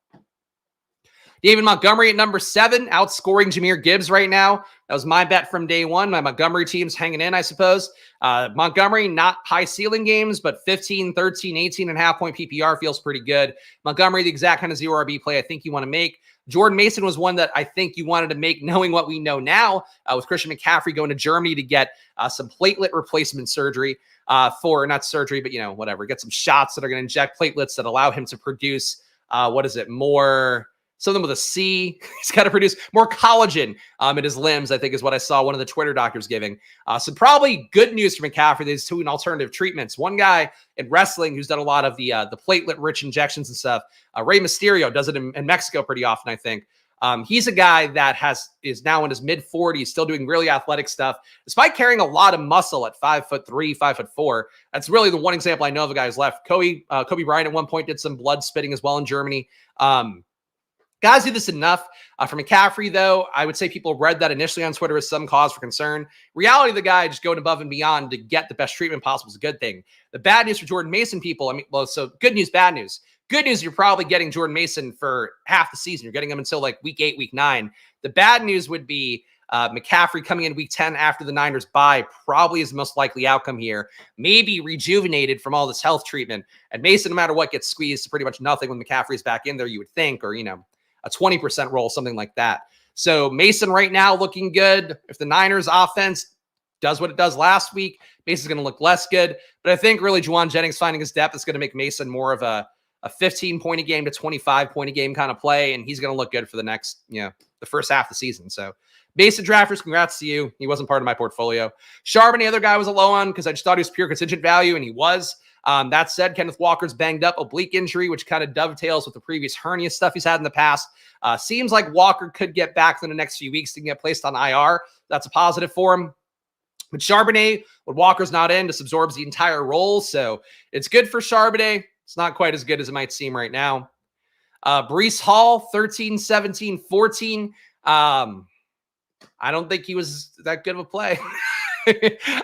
S1: David Montgomery at number 7, outscoring Jahmyr Gibbs right now. That was my bet from day one. My Montgomery team's hanging in, I suppose. Montgomery, not high ceiling games, but 15, 13, 18 and a half point PPR feels pretty good. Montgomery, the exact kind of 0 RB play I think you want to make. Jordan Mason was one that I think you wanted to make knowing what we know now with Christian McCaffrey going to Germany to get some platelet replacement surgery not surgery, but, whatever. Get some shots that are going to inject platelets that allow him to produce, something with a C. He's got to produce more collagen in his limbs, I think is what I saw one of the Twitter doctors giving. So probably good news for McCaffrey. There's 2 alternative treatments. One guy in wrestling who's done a lot of the platelet-rich injections and stuff. Rey Mysterio does it in Mexico pretty often, I think. He's a guy that is now in his mid-40s, still doing really athletic stuff, despite carrying a lot of muscle at 5'3", 5'4". That's really the one example I know of a guy who's left. Kobe Bryant at one point did some blood spitting as well in Germany. Guys do this enough. For McCaffrey, though, I would say people read that initially on Twitter as some cause for concern. Reality, the guy just going above and beyond to get the best treatment possible is a good thing. The bad news for Jordan Mason people, so good news, bad news. Good news, you're probably getting Jordan Mason for half the season. You're getting him until like week 8, week 9. The bad news would be McCaffrey coming in week 10 after the Niners bye probably is the most likely outcome here. Maybe rejuvenated from all this health treatment. And Mason, no matter what, gets squeezed to pretty much nothing when McCaffrey's back in there, you would think, or, a 20% roll, something like that. So Mason right now looking good. If the Niners offense does what it does last week, Mason's going to look less good. But I think really Juwan Jennings finding his depth is going to make Mason more of a 15-point a game to 25-point a game kind of play. And he's going to look good for the next, the first half of the season. So Spags Drafters, congrats to you. He wasn't part of my portfolio. Charbonnet, the other guy was a low on because I just thought he was pure contingent value, and he was. That said, Kenneth Walker's banged up, oblique injury, which kind of dovetails with the previous hernia stuff he's had in the past. Seems like Walker could get back in the next few weeks to get placed on IR. That's a positive for him. But Charbonnet, when Walker's not in, just absorbs the entire role. So it's good for Charbonnet. It's not quite as good as it might seem right now. Breece Hall, 13, 17, 14. I don't think he was that good of a play.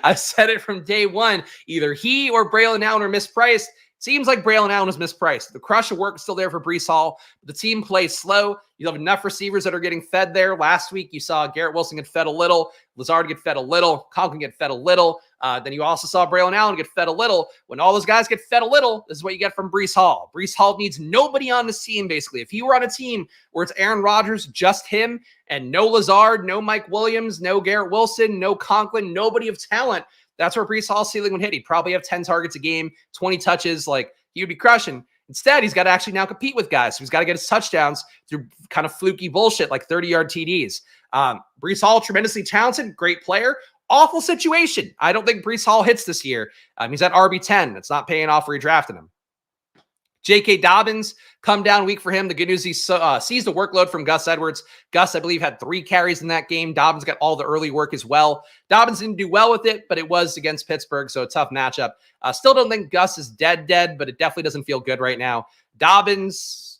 S1: I've said it from day one. Either he or Braylon Allen are mispriced. Seems like Braylon Allen was mispriced. The crush of work is still there for Breece Hall. But the team plays slow. You have enough receivers that are getting fed there. Last week, you saw Garrett Wilson get fed a little. Lazard get fed a little. Conklin get fed a little. Then you also saw Braylon Allen get fed a little. When all those guys get fed a little, this is what you get from Breece Hall. Breece Hall needs nobody on this team, basically. If he were on a team where it's Aaron Rodgers, just him, and no Lazard, no Mike Williams, no Garrett Wilson, no Conklin, nobody of talent, that's where Breece Hall's ceiling would hit. He'd probably have 10 targets a game, 20 touches. Like, he would be crushing. Instead, he's got to actually now compete with guys. So he's got to get his touchdowns through kind of fluky bullshit like 30-yard TDs. Breece Hall, tremendously talented, great player. Awful situation. I don't think Breece Hall hits this year. He's at RB10. It's not paying off where you're drafting him. J.K. Dobbins, come down week for him. The good news, he sees the workload from Gus Edwards. Gus, I believe, had 3 carries in that game. Dobbins got all the early work as well. Dobbins didn't do well with it, but it was against Pittsburgh, so a tough matchup. Still don't think Gus is dead, but it definitely doesn't feel good right now. Dobbins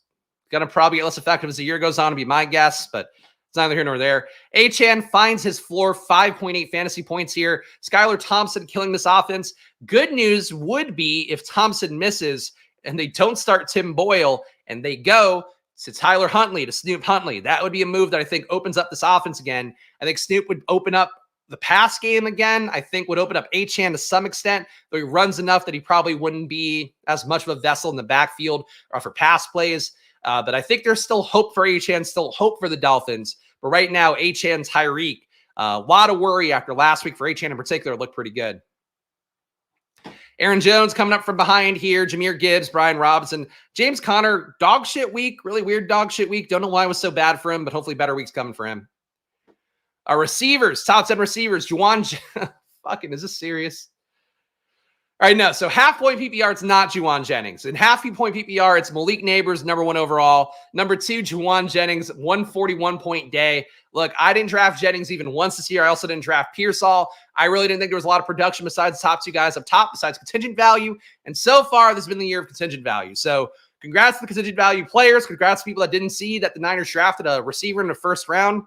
S1: going to probably get less effective as the year goes on, to be my guess, but it's neither here nor there. Achane finds his floor, 5.8 fantasy points here. Skylar Thompson killing this offense. Good news would be if Thompson misses and they don't start Tim Boyle and they go to Tyler Huntley, to Snoop Huntley. That would be a move that I think opens up this offense again. I think Snoop would open up the pass game again. I think would open up Achane to some extent, though he runs enough that he probably wouldn't be as much of a vessel in the backfield or for pass plays. But I think there's still hope for Achane, still hope for the Dolphins. But right now, Achane's Tyreek. A lot of worry after last week for Achane in particular. Looked pretty good. Aaron Jones coming up from behind here. Jahmyr Gibbs, Brian Robinson. James Conner, dog shit week. Really weird dog shit week. Don't know why it was so bad for him, but hopefully better weeks coming for him. Our receivers, top 10 receivers. Juwan, fucking, is this serious? All right, no. So half-point PPR, it's not Juwan Jennings. In half-point PPR, it's Malik Neighbors, number 1 overall. Number 2, Juwan Jennings, 141-point day. Look, I didn't draft Jennings even once this year. I also didn't draft Pearsall. I really didn't think there was a lot of production besides the top 2 guys up top, besides contingent value. And so far, this has been the year of contingent value. So congrats to the contingent value players. Congrats to people that didn't see that the Niners drafted a receiver in the first round.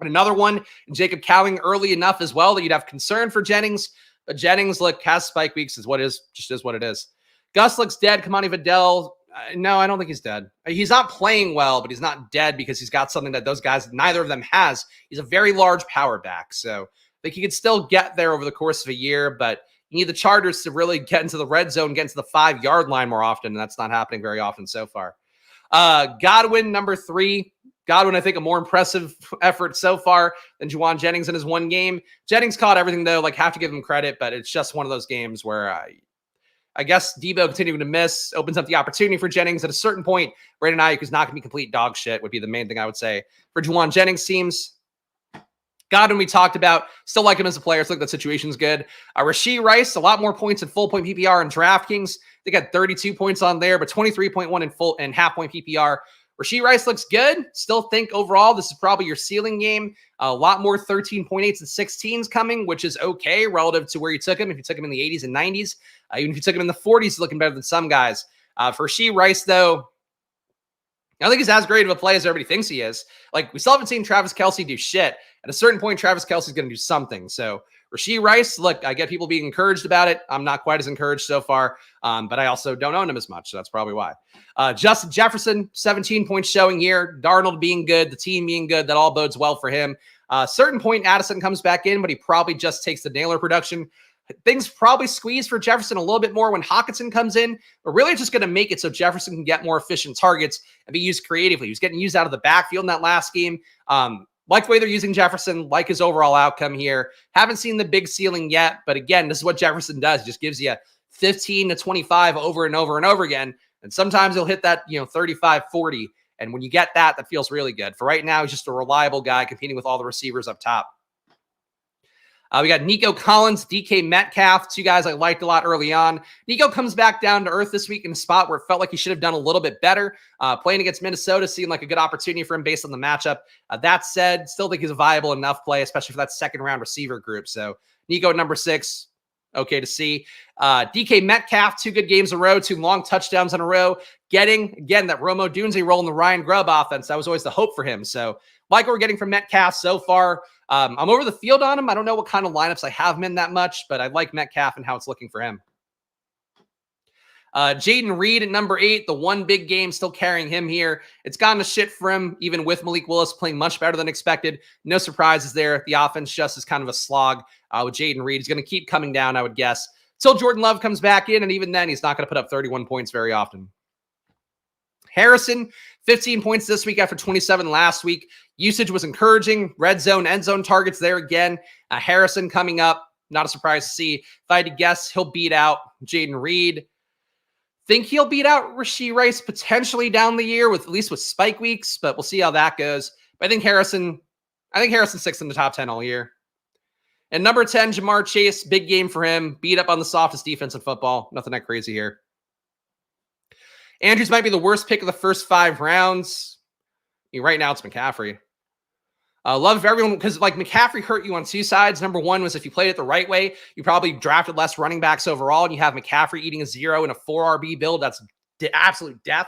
S1: And another one, Jacob Cowing, early enough as well that you'd have concern for Jennings. But Jennings, look, has spike weeks, is what it is, just is what it is. Gus looks dead. Kamani Vidal, no, I don't think he's dead. He's not playing well, but he's not dead because he's got something that those guys, neither of them has. He's a very large power back. So I think he could still get there over the course of a year, but you need the Chargers to really get into the red zone, get into the 5-yard line more often, and that's not happening very often so far. Godwin, number 3. Godwin, I think, a more impressive effort so far than Juwan Jennings in his one game. Jennings caught everything, though. Like, have to give him credit, but it's just one of those games where I guess Debo continuing to miss opens up the opportunity for Jennings. At a certain point, Brandon Ayuk is not going to be complete dog shit, would be the main thing I would say. For Juwan Jennings teams, Godwin we talked about. Still like him as a player. So like that situation's good. Rashee Rice, a lot more points in full-point PPR and DraftKings. They got 32 points on there, but 23.1 in full and half-point PPR. Rashee Rice looks good. Still think overall this is probably your ceiling game. A lot more 13.8s and 16s coming, which is okay relative to where you took him. If you took him in the 80s and 90s, even if you took him in the 40s, he's looking better than some guys. For Rashee Rice, though, I don't think he's as great of a play as everybody thinks he is. Like, we still haven't seen Travis Kelce do shit. At a certain point, Travis Kelce's going to do something. So Rashee Rice, look, I get people being encouraged about it. I'm not quite as encouraged so far, but I also don't own him as much, so that's probably why. Justin Jefferson, 17 points showing here. Darnold being good, the team being good, that all bodes well for him. Certain point, Addison comes back in, but he probably just takes the Naylor production. Things probably squeeze for Jefferson a little bit more when Hawkinson comes in, but really just going to make it so Jefferson can get more efficient targets and be used creatively. He was getting used out of the backfield in that last game. Like the way they're using Jefferson, like his overall outcome here. Haven't seen the big ceiling yet, but again, this is what Jefferson does. He just gives you 15 to 25 over and over and over again. And sometimes he'll hit that, 35, 40. And when you get that, that feels really good. For right now, he's just a reliable guy competing with all the receivers up top. We got Nico Collins, DK Metcalf, 2 guys I liked a lot early on. Nico comes back down to earth this week in a spot where it felt like he should have done a little bit better. Playing against Minnesota seemed like a good opportunity for him based on the matchup. That said, still think he's a viable enough play, especially for that second-round receiver group. So Nico at number 6, okay to see. DK Metcalf, 2 good games in a row, 2 long touchdowns in a row. Getting, again, that Rome Odunze role in the Ryan Grubb offense. That was always the hope for him. So Like what we're getting from Metcalf so far. I'm over the field on him. I don't know what kind of lineups I have him in that much, but I like Metcalf and how it's looking for him. Jaden Reed at number 8, the one big game still carrying him here. It's gone to shit for him, even with Malik Willis playing much better than expected. No surprises there. The offense just is kind of a slog with Jaden Reed. He's going to keep coming down, I would guess, until Jordan Love comes back in, and even then, he's not going to put up 31 points very often. Harrison, 15 points this week after 27 last week. Usage was encouraging. Red zone, end zone targets there again. Harrison coming up. Not a surprise to see. If I had to guess, he'll beat out Jaden Reed. Think he'll beat out Rashee Rice potentially down the year, with at least with spike weeks, but we'll see how that goes. But I think Harrison's 6th in the top 10 all year. And number 10, Jamar Chase, big game for him. Beat up on the softest defense in football. Nothing that crazy here. Andrews might be the worst pick of the first 5 rounds. Right now it's McCaffrey. Love for everyone, because like McCaffrey hurt you on 2 sides. Number 1 was if you played it the right way, you probably drafted less running backs overall, and you have McCaffrey eating a 0 in a 4 RB build. That's absolute death.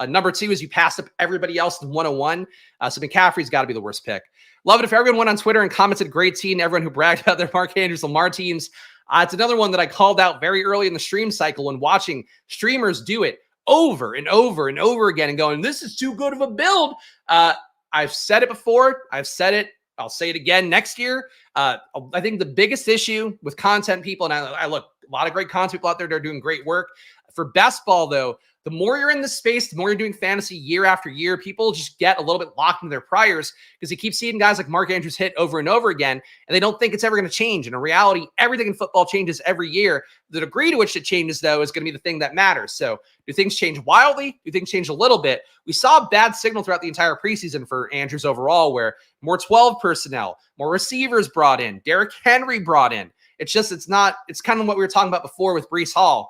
S1: Number 2 is you passed up everybody else in 101. So McCaffrey's got to be the worst pick. Love it if everyone went on Twitter and commented great team, everyone who bragged about their Mark Andrews Lamar teams. It's another one that I called out very early in the stream cycle when watching streamers do it over and over and over again and going, this is too good of a build. I've said it before. I've said it. I'll say it again next year. I think the biggest issue with content people, and I look, a lot of great content people out there that are doing great work. For best ball, though, the more you're in this space, the more you're doing fantasy year after year, people just get a little bit locked into their priors because you keep seeing guys like Mark Andrews hit over and over again, and they don't think it's ever going to change. And in reality, everything in football changes every year. The degree to which it changes, though, is going to be the thing that matters. So do things change wildly? Do things change a little bit? We saw a bad signal throughout the entire preseason for Andrews overall, where more 12 personnel, more receivers brought in, Derrick Henry brought in. It's kind of what we were talking about before with Breece Hall.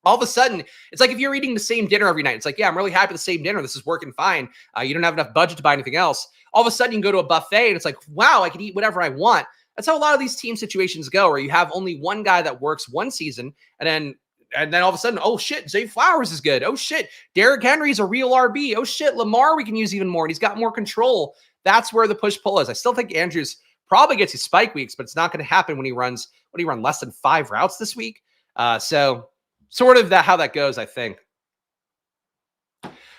S1: All of a sudden, it's like if you're eating the same dinner every night. It's like, yeah, I'm really happy with the same dinner. This is working fine. You don't have enough budget to buy anything else. All of a sudden, you can go to a buffet, and it's like, wow, I can eat whatever I want. That's how a lot of these team situations go, where you have only one guy that works one season, and then all of a sudden, oh shit, Zay Flowers is good. Oh shit, Derrick Henry's a real RB. Oh shit, Lamar we can use even more, and he's got more control. That's where the push-pull is. I still think Andrews probably gets his spike weeks, but it's not going to happen when he run less than 5 routes this week. So sort of how that goes, I think.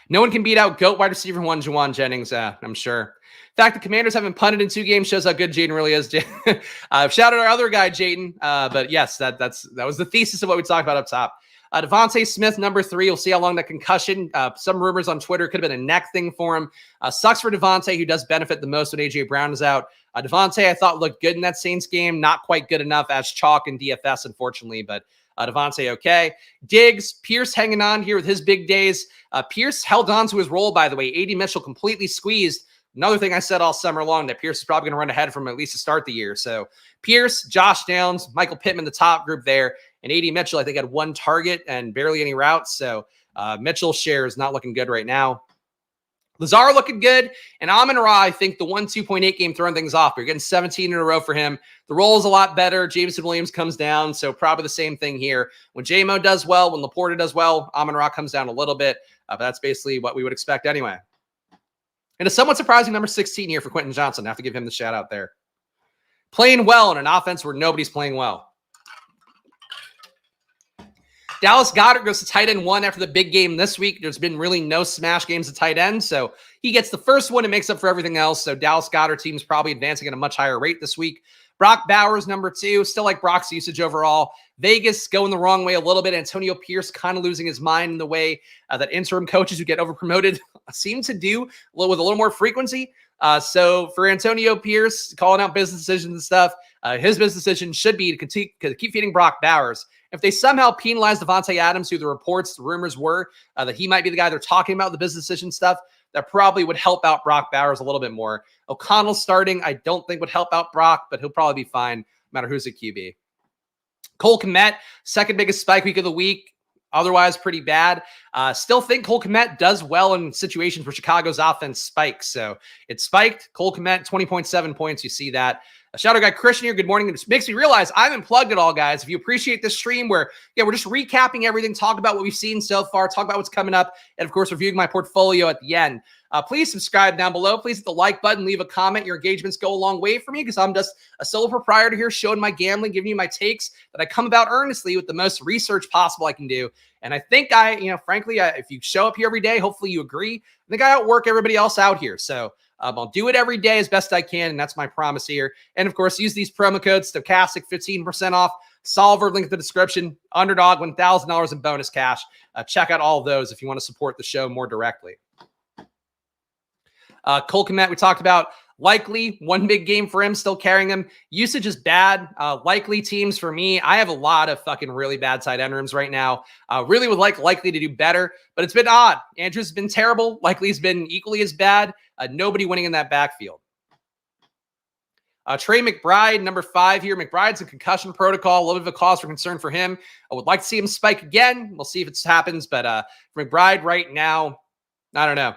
S1: No one can beat out GOAT wide receiver 1, Juwan Jennings, I'm sure. In fact, the Commanders haven't punted in 2 games shows how good Jaden really is. Shout out our other guy, Jaden. But yes, that was the thesis of what we talked about up top. Devontae Smith, number 3. We'll see how long that concussion. Some rumors on Twitter could have been a neck thing for him. Sucks for Devontae, who does benefit the most when A.J. Brown is out. Devontae, I thought, looked good in that Saints game. Not quite good enough as chalk and DFS, unfortunately, but Devontae, okay. Diggs, Pierce hanging on here with his big days. Pierce held on to his role, by the way. A.D. Mitchell completely squeezed. Another thing I said all summer long, that Pierce is probably going to run ahead from at least to start the year. So Pierce, Josh Downs, Michael Pittman, the top group there. And A.D. Mitchell, I think, had 1 target and barely any routes. So Mitchell's share is not looking good right now. Lazar looking good, and Amon-Ra, I think the 2.8 game throwing things off. But you're getting 17 in a row for him. The role is a lot better. Jameson Williams comes down, so probably the same thing here. When J-Mo does well, when Laporta does well, Amon-Ra comes down a little bit. But that's basically what we would expect anyway. And a somewhat surprising number 16 here for Quentin Johnson. I have to give him the shout out there. Playing well in an offense where nobody's playing well. Dallas Goedert goes to tight end 1 after the big game this week. There's been really no smash games at tight end, so he gets the first one and makes up for everything else. So Dallas Goedert team's probably advancing at a much higher rate this week. Brock Bowers, number 2. Still like Brock's usage overall. Vegas going the wrong way a little bit. Antonio Pierce kind of losing his mind in the way that interim coaches who get over-promoted seem to do with a little more frequency. So for Antonio Pierce, calling out business decisions and stuff, his business decision should be to keep feeding Brock Bowers. If they somehow penalize Devontae Adams, who the rumors were that he might be the guy they're talking about, the business decision stuff, that probably would help out Brock Bowers a little bit more. O'Connell starting, I don't think would help out Brock, but he'll probably be fine no matter who's at QB. Cole Kmet, second biggest spike week of the week. Otherwise, pretty bad. Still think Cole Kmet does well in situations where Chicago's offense spikes. So it spiked. Cole Kmet, 20.7 points. You see that. Shadow Guy Christian here. Good morning. It makes me realize I haven't plugged it all, guys. If you appreciate this stream where, we're just recapping everything, talk about what we've seen so far, talk about what's coming up, and of course, reviewing my portfolio at the end. Please subscribe down below. Please hit the like button, leave a comment. Your engagements go a long way for me because I'm just a solo proprietor here showing my gambling, giving you my takes that I come about earnestly with the most research possible I can do. And I think frankly, if you show up here every day, hopefully you agree. I think I outwork everybody else out here. So I'll do it every day as best I can, and that's my promise here. And of course, use these promo codes, Stochastic, 15% off, Solver, link in the description, Underdog, $1,000 in bonus cash. Check out all of those if you want to support the show more directly. Cole Kmet, we talked about. Likely, one big game for him, still carrying him. Usage is bad. Likely teams for me, I have a lot of fucking really bad tight end rooms right now. Really would like Likely to do better, but it's been odd. Andrew's been terrible. Likely's been equally as bad. Nobody winning in that backfield. Trey McBride, number 5 here. McBride's a concussion protocol, a little bit of a cause for concern for him. I would like to see him spike again. We'll see if it happens, but McBride right now, I don't know.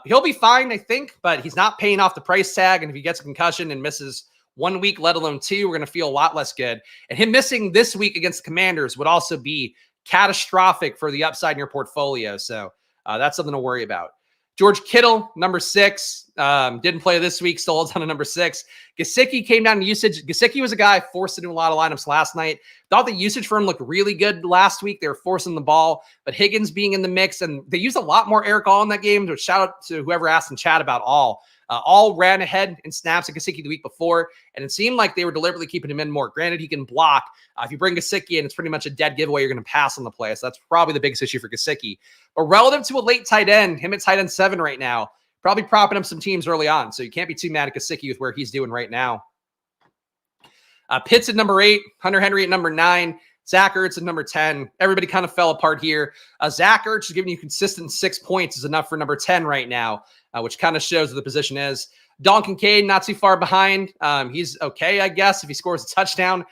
S1: He'll be fine, I think, but he's not paying off the price tag. And if he gets a concussion and misses 1 week, let alone 2, we're going to feel a lot less good. And him missing this week against the Commanders would also be catastrophic for the upside in your portfolio. So that's something to worry about. George Kittle, number 6, didn't play this week, still holds on to number 6. Gesicki came down in usage. Gesicki was a guy forced into a lot of lineups last night. Thought the usage for him looked really good last week. They were forcing the ball, but Higgins being in the mix, and they used a lot more Eric All in that game. So shout out to whoever asked in chat about All. All ran ahead in snaps at Gesicki the week before, and it seemed like they were deliberately keeping him in more. Granted, he can block. If you bring Gesicki in, it's pretty much a dead giveaway. You're going to pass on the play. So that's probably the biggest issue for Gesicki. But relative to a late tight end, him at tight end 7 right now, probably propping up some teams early on. So you can't be too mad at Gesicki with where he's doing right now. Pitts at number 8, Hunter Henry at number 9, Zach Ertz at number 10. Everybody kind of fell apart here. Zach Ertz is giving you consistent 6 points is enough for number 10 right now, which kind of shows what the position is. Don Kincaid, not too far behind. He's okay, I guess, if he scores a touchdown.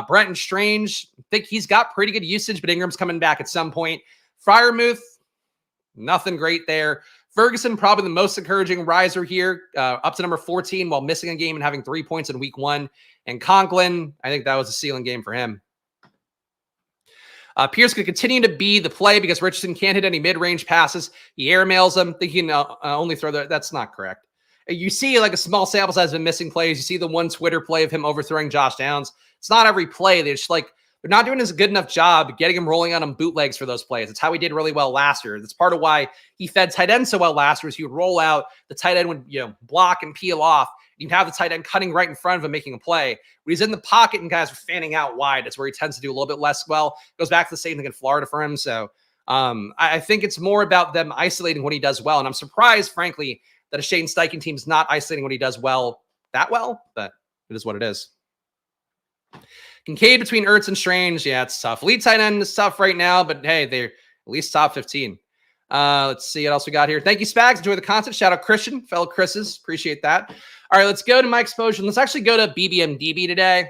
S1: Brenton Strange, I think he's got pretty good usage, but Ingram's coming back at some point. Freiermuth, nothing great there. Ferguson, probably the most encouraging riser here, up to number 14 while missing a game and having 3 points in week 1. And Conklin, I think that was a ceiling game for him. Pierce could continue to be the play because Richardson can't hit any mid-range passes. He airmails them, thinking only throw that. That's not correct. You see like a small sample size of missing plays. You see the one Twitter play of him overthrowing Josh Downs. It's not every play. They're not doing a good enough job getting him rolling on bootlegs for those plays. It's how he did really well last year. That's part of why he fed tight end so well last year is he would roll out, the tight end would block and peel off. You'd have the tight end cutting right in front of him, making a play. When he's in the pocket and guys are fanning out wide, that's where he tends to do a little bit less well. Goes back to the same thing in Florida for him. So I think it's more about them isolating what he does well. And I'm surprised, frankly, that a Shane Steichen team is not isolating what he does well that well, but it is what it is. Kincaid between Ertz and Strange. Yeah, it's tough. Lead tight end is tough right now, but hey, they're at least top 15. Let's see what else we got here. Thank you, Spags. Enjoy the content. Shout out Christian, fellow Chris's. Appreciate that. All right, let's go to my exposure. Let's actually go to BBMDB today.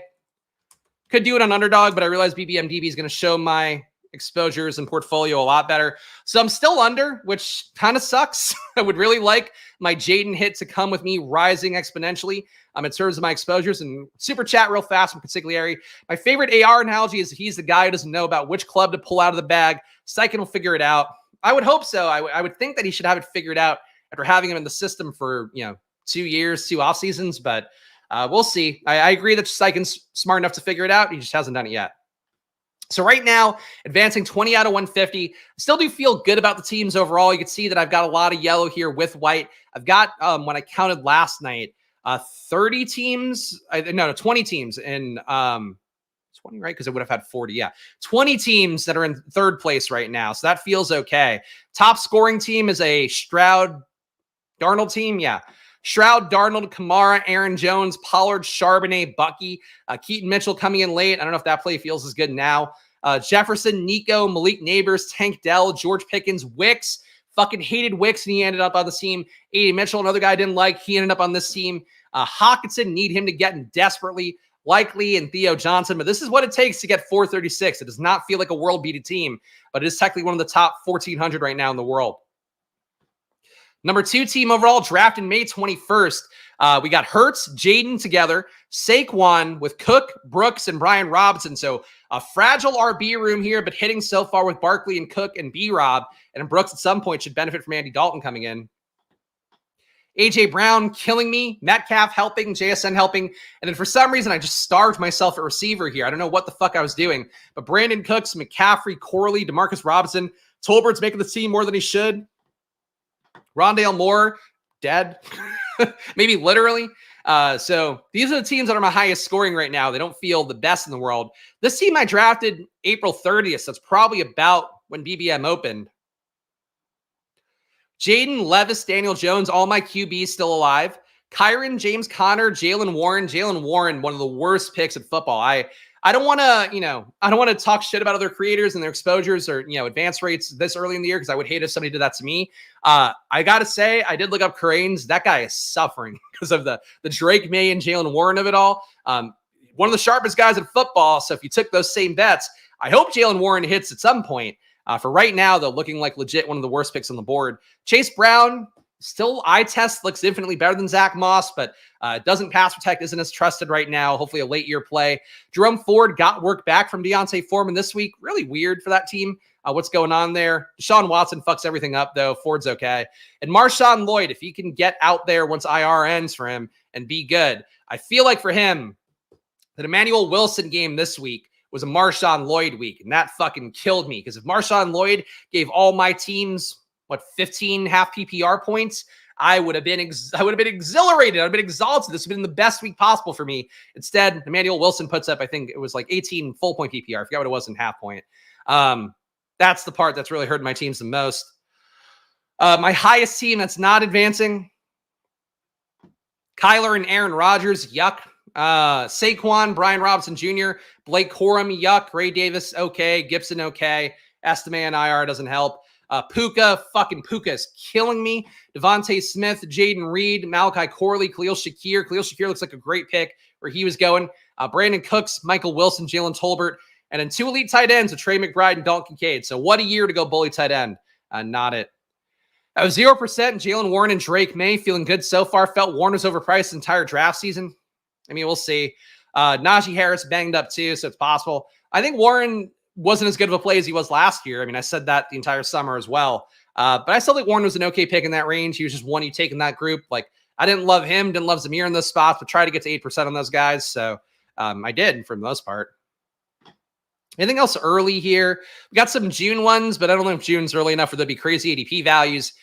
S1: Could do it on Underdog, but I realize BBMDB is going to show my exposures and portfolio a lot better. So I'm still under, which kind of sucks. I would really like my Jaden hit to come with me rising exponentially in terms of my exposures. And super chat real fast from Consigliere. My favorite AR analogy is he's the guy who doesn't know about which club to pull out of the bag. Steichen will figure it out. I would hope so. I would think that he should have it figured out after having him in the system for 2 years, 2 off seasons, but we'll see. I agree that Steichen's smart enough to figure it out. He just hasn't done it yet. So right now, advancing 20 out of 150. Still do feel good about the teams overall. You can see that I've got a lot of yellow here with white. I've got, when I counted last night, 30 teams. No, 20 teams in 20, right? Because I would have had 40. Yeah. 20 teams that are in third place right now. So that feels okay. Top scoring team is a Stroud Darnold team. Yeah. Stroud, Darnold, Kamara, Aaron Jones, Pollard, Charbonnet, Bucky, Keaton Mitchell coming in late. I don't know if that play feels as good now. Jefferson, Nico, Malik Neighbors, Tank Dell, George Pickens, Wicks. Fucking hated Wicks, and he ended up on the team. A.D. Mitchell, another guy I didn't like. He ended up on this team. Hawkinson, need him to get in desperately. Likely and Theo Johnson, but this is what it takes to get 436. It does not feel like a world-beating team, but it is technically one of the top 1,400 right now in the world. Number 2 team overall, drafted May 21st. We got Hurts, Jaden together, Saquon with Cook, Brooks, and Brian Robinson. So a fragile RB room here, but hitting so far with Barkley and Cook and B-Rob. And Brooks at some point should benefit from Andy Dalton coming in. A.J. Brown killing me, Metcalf helping, JSN helping. And then for some reason, I just starved myself at receiver here. I don't know what the fuck I was doing. But Brandon Cooks, McCaffrey, Corley, Demarcus Robinson. Tolbert's making the team more than he should. Rondale Moore, dead. Maybe literally. So these are the teams that are my highest scoring right now. They don't feel the best in the world. This team I drafted April 30th. So that's probably about when BBM opened. Jaden, Levis, Daniel Jones, all my QBs still alive. Kyron, James Conner, Jalen Warren. Jalen Warren, one of the worst picks in football. I don't want to, I don't want to talk shit about other creators and their exposures or, advance rates this early in the year because I would hate if somebody did that to me. I got to say, I did look up Cranes. That guy is suffering because of the Drake May and Jalen Warren of it all. One of the sharpest guys in football. So if you took those same bets, I hope Jalen Warren hits at some point. For right now, though, looking like legit one of the worst picks on the board. Chase Brown, still eye test, looks infinitely better than Zach Moss, but doesn't pass protect, isn't as trusted right now. Hopefully a late year play. Jerome Ford got work back from Deontay Foreman this week. Really weird for that team. What's going on there? Deshaun Watson fucks everything up, though. Ford's okay. And Marshawn Lloyd, if he can get out there once IR ends for him and be good, I feel like for him, that Emmanuel Wilson game this week was a Marshawn Lloyd week, and that fucking killed me because if Marshawn Lloyd gave all my teams 15 half PPR points, I would have been exhilarated. I'd have been exalted. This would have been the best week possible for me. Instead, Emmanuel Wilson puts up, I think it was like 18 full point PPR. I forgot what it was in half point. That's the part that's really hurting my teams the most. My highest team that's not advancing, Kyler and Aaron Rodgers, yuck. Saquon, Brian Robinson Jr., Blake Corum, yuck. Ray Davis, okay. Gibson, okay. Estime and IR doesn't help. Puka is killing me. Devontae Smith, Jaden Reed, Malachi Corley, Khalil Shakir. Khalil Shakir looks like a great pick where he was going. Brandon Cooks, Michael Wilson, Jalen Tolbert, and then 2 elite tight ends with Trey McBride and Dalton Kincaid. So what a year to go bully tight end. Not it. I was 0% Jalen Warren and Drake May, feeling good so far. Felt Warren was overpriced the entire draft season. I mean, we'll see. Najee Harris banged up too, so it's possible. I think Warren wasn't as good of a play as he was last year. I mean, I said that the entire summer as well. But I still think Warren was an okay pick in that range. He was just one you take in that group. Like, I didn't love him, didn't love Zamir in those spots, but try to get to 8% on those guys. So I did for the most part. Anything else early here? We got some June ones, but I don't know if June's early enough for there to be crazy ADP values.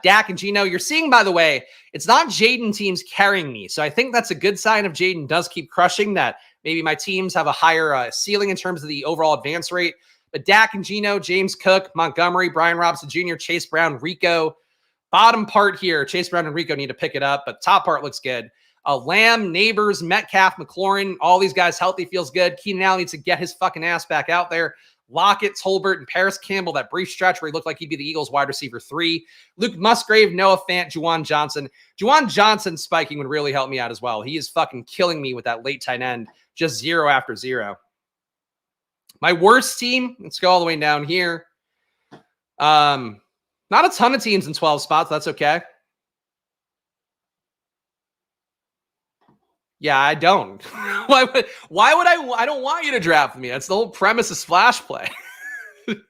S1: Dak and Gino, you're seeing, by the way, it's not Jaden teams carrying me. So I think that's a good sign if Jaden does keep crushing that. Maybe my teams have a higher ceiling in terms of the overall advance rate. But Dak and Gino, James Cook, Montgomery, Brian Robinson Jr., Chase Brown, Rico. Bottom part here, Chase Brown and Rico need to pick it up, but top part looks good. Lamb, Neighbors, Metcalf, McLaurin, all these guys healthy feels good. Keenan Allen needs to get his fucking ass back out there. Lockett, Tolbert, and Paris Campbell, that brief stretch where he looked like he'd be the Eagles wide receiver 3. Luke Musgrave, Noah Fant, Juwan Johnson. Juwan Johnson spiking would really help me out as well. He is fucking killing me with that late tight end, just 0 after 0. My worst team, let's go all the way down here. Not a ton of teams in 12 spots. That's okay. Yeah, I don't. Why would I don't want you to draft me. That's the whole premise of Splash Play.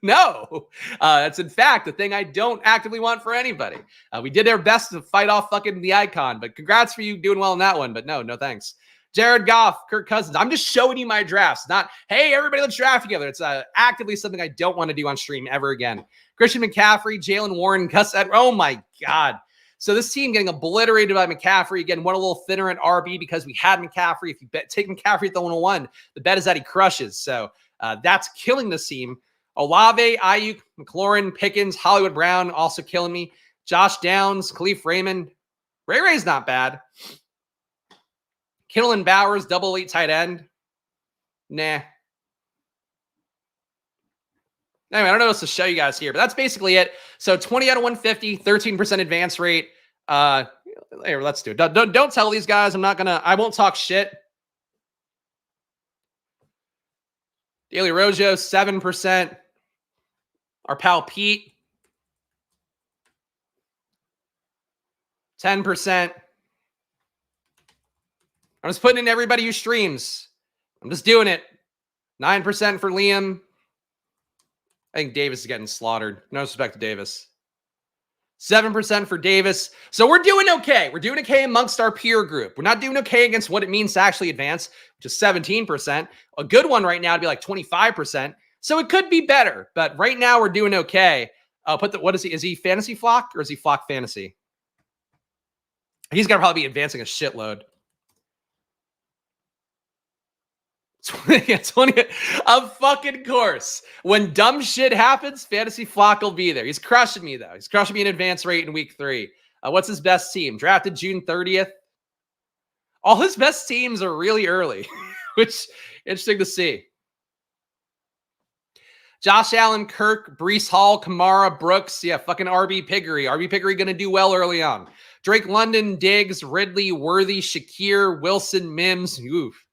S1: No. That's in fact the thing I don't actively want for anybody. We did our best to fight off fucking the icon, but congrats for you doing well in that one. But no thanks. Jared Goff, Kirk Cousins. I'm just showing you my drafts, not, hey, everybody, let's draft together. It's actively something I don't want to do on stream ever again. Christian McCaffrey, Jalen Warren, Gus Edwards. Oh my God. So this team getting obliterated by McCaffrey. Again, went a little thinner at RB because we had McCaffrey. If you take McCaffrey at the 101, the bet is that he crushes. So that's killing this team. Olave, Ayuk, McLaurin, Pickens, Hollywood Brown, also killing me. Josh Downs, Khalif Raymond. Ray's not bad. Kittle and Bowers, double elite tight end. Nah. Anyway, I don't know what else to show you guys here, but that's basically it. So 20 out of 150, 13% advance rate. Here, let's do it. Don't tell these guys. I won't talk shit. Daily Rojo, 7%. Our pal Pete, 10%. I'm just putting in everybody who streams. I'm just doing it. 9% for Liam. I think Davis is getting slaughtered. No respect to Davis. 7% for Davis. So we're doing okay. We're doing okay amongst our peer group. We're not doing okay against what it means to actually advance, which is 17%. A good one right now would be like 25%. So it could be better, but right now we're doing okay. I'll put what is he? Is he fantasy flock or is he flock fantasy? He's got to probably be advancing a shitload. 20 of fucking course. When dumb shit happens, Fantasy Flock will be there. He's crushing me, though. He's crushing me in advance rate in week 3. What's his best team? Drafted June 30th. All his best teams are really early, which interesting to see. Josh Allen, Kirk, Breece Hall, Kamara, Brooks. Yeah, fucking RB Piggery. RB Piggery going to do well early on. Drake London, Diggs, Ridley, Worthy, Shakir, Wilson, Mims. Oof.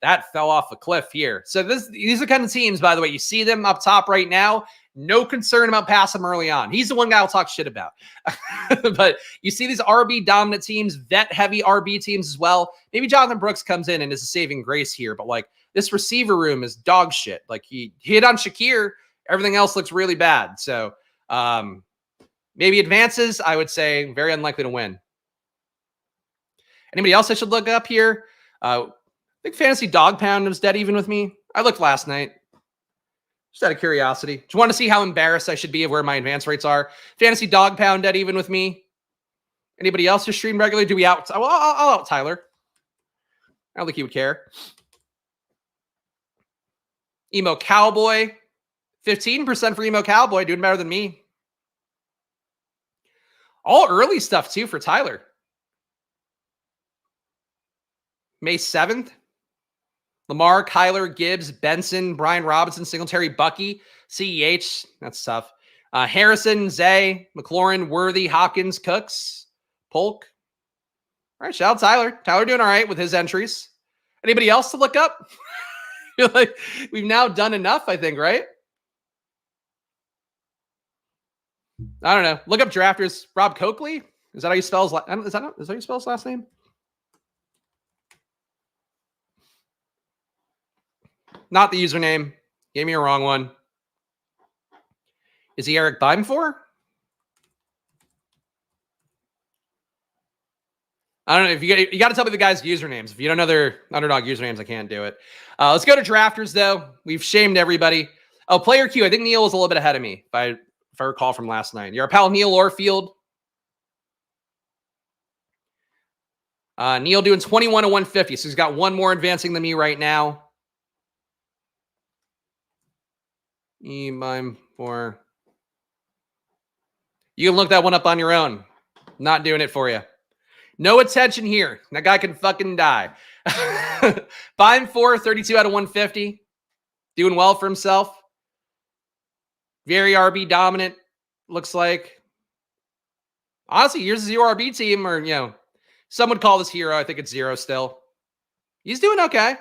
S1: That fell off a cliff here. So these are kind of teams, by the way, you see them up top right now. No concern about passing him early on. He's the one guy I'll talk shit about. But you see these RB dominant teams, vet heavy RB teams as well. Maybe Jonathan Brooks comes in and is a saving grace here, but like this receiver room is dog shit. Like he hit on Shakir, everything else looks really bad. So maybe advances, I would say very unlikely to win. Anybody else I should look up here? I think Fantasy Dog Pound was dead even with me. I looked last night. Just out of curiosity. Just want to see how embarrassed I should be of where my advance rates are. Fantasy Dog Pound dead even with me. Anybody else just stream regularly? Do we out? Well, I'll out Tyler. I don't think he would care. Emo Cowboy. 15% for Emo Cowboy. Doing better than me. All early stuff too for Tyler. May 7th. Lamar, Kyler, Gibbs, Benson, Brian Robinson, Singletary, Bucky, CEH. That's tough. Harrison, Zay, McLaurin, Worthy, Hopkins, Cooks, Polk. All right, shout out Tyler. Tyler doing all right with his entries. Anybody else to look up? Feel like we've now done enough, I think, right? I don't know. Look up drafters. Rob Coakley. Is that how you spell his? Is that how you spell his last name? Not the username. Gave me a wrong one. Is he Eric Bimefor? I don't know. If you got to tell me the guys' usernames. If you don't know their Underdog usernames, I can't do it. Let's go to drafters, though. We've shamed everybody. Oh, player Q. I think Neil was a little bit ahead of me, if I recall from last night. Your pal Neil Orfield. Neil doing 21 to 150, so he's got one more advancing than me right now. E-Mime4. You can look that one up on your own. Not doing it for you. No attention here. That guy can fucking die. Bime4, 32 out of 150. Doing well for himself. Very RB dominant, looks like. Honestly, here's a 0 RB team, or, some would call this hero. I think it's 0 still. He's doing okay.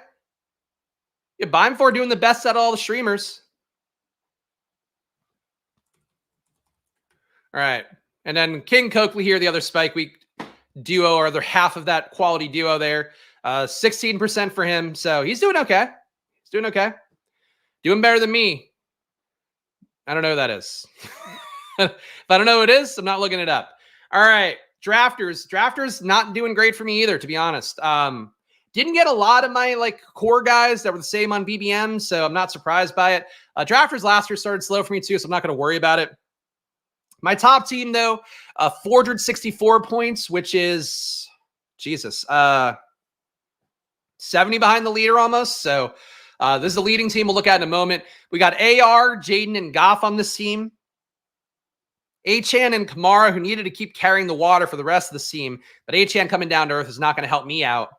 S1: Yeah, Bime4 doing the best out of all the streamers. All right. And then King Coakley here, the other Spike Week duo, or other half of that quality duo there. 16% for him. So he's doing okay. He's doing okay. Doing better than me. I don't know who that is. If I don't know who it is, I'm not looking it up. All right. Drafters. Drafters not doing great for me either, to be honest. Didn't get a lot of my core guys that were the same on BBM, so I'm not surprised by it. Drafters last year started slow for me too, so I'm not going to worry about it. My top team, though, 464 points, which is, Jesus, 70 behind the leader almost. So this is the leading team we'll look at in a moment. We got AR, Jaden, and Goff on this team. Achane and Kamara, who needed to keep carrying the water for the rest of the team. But Achane coming down to earth is not going to help me out.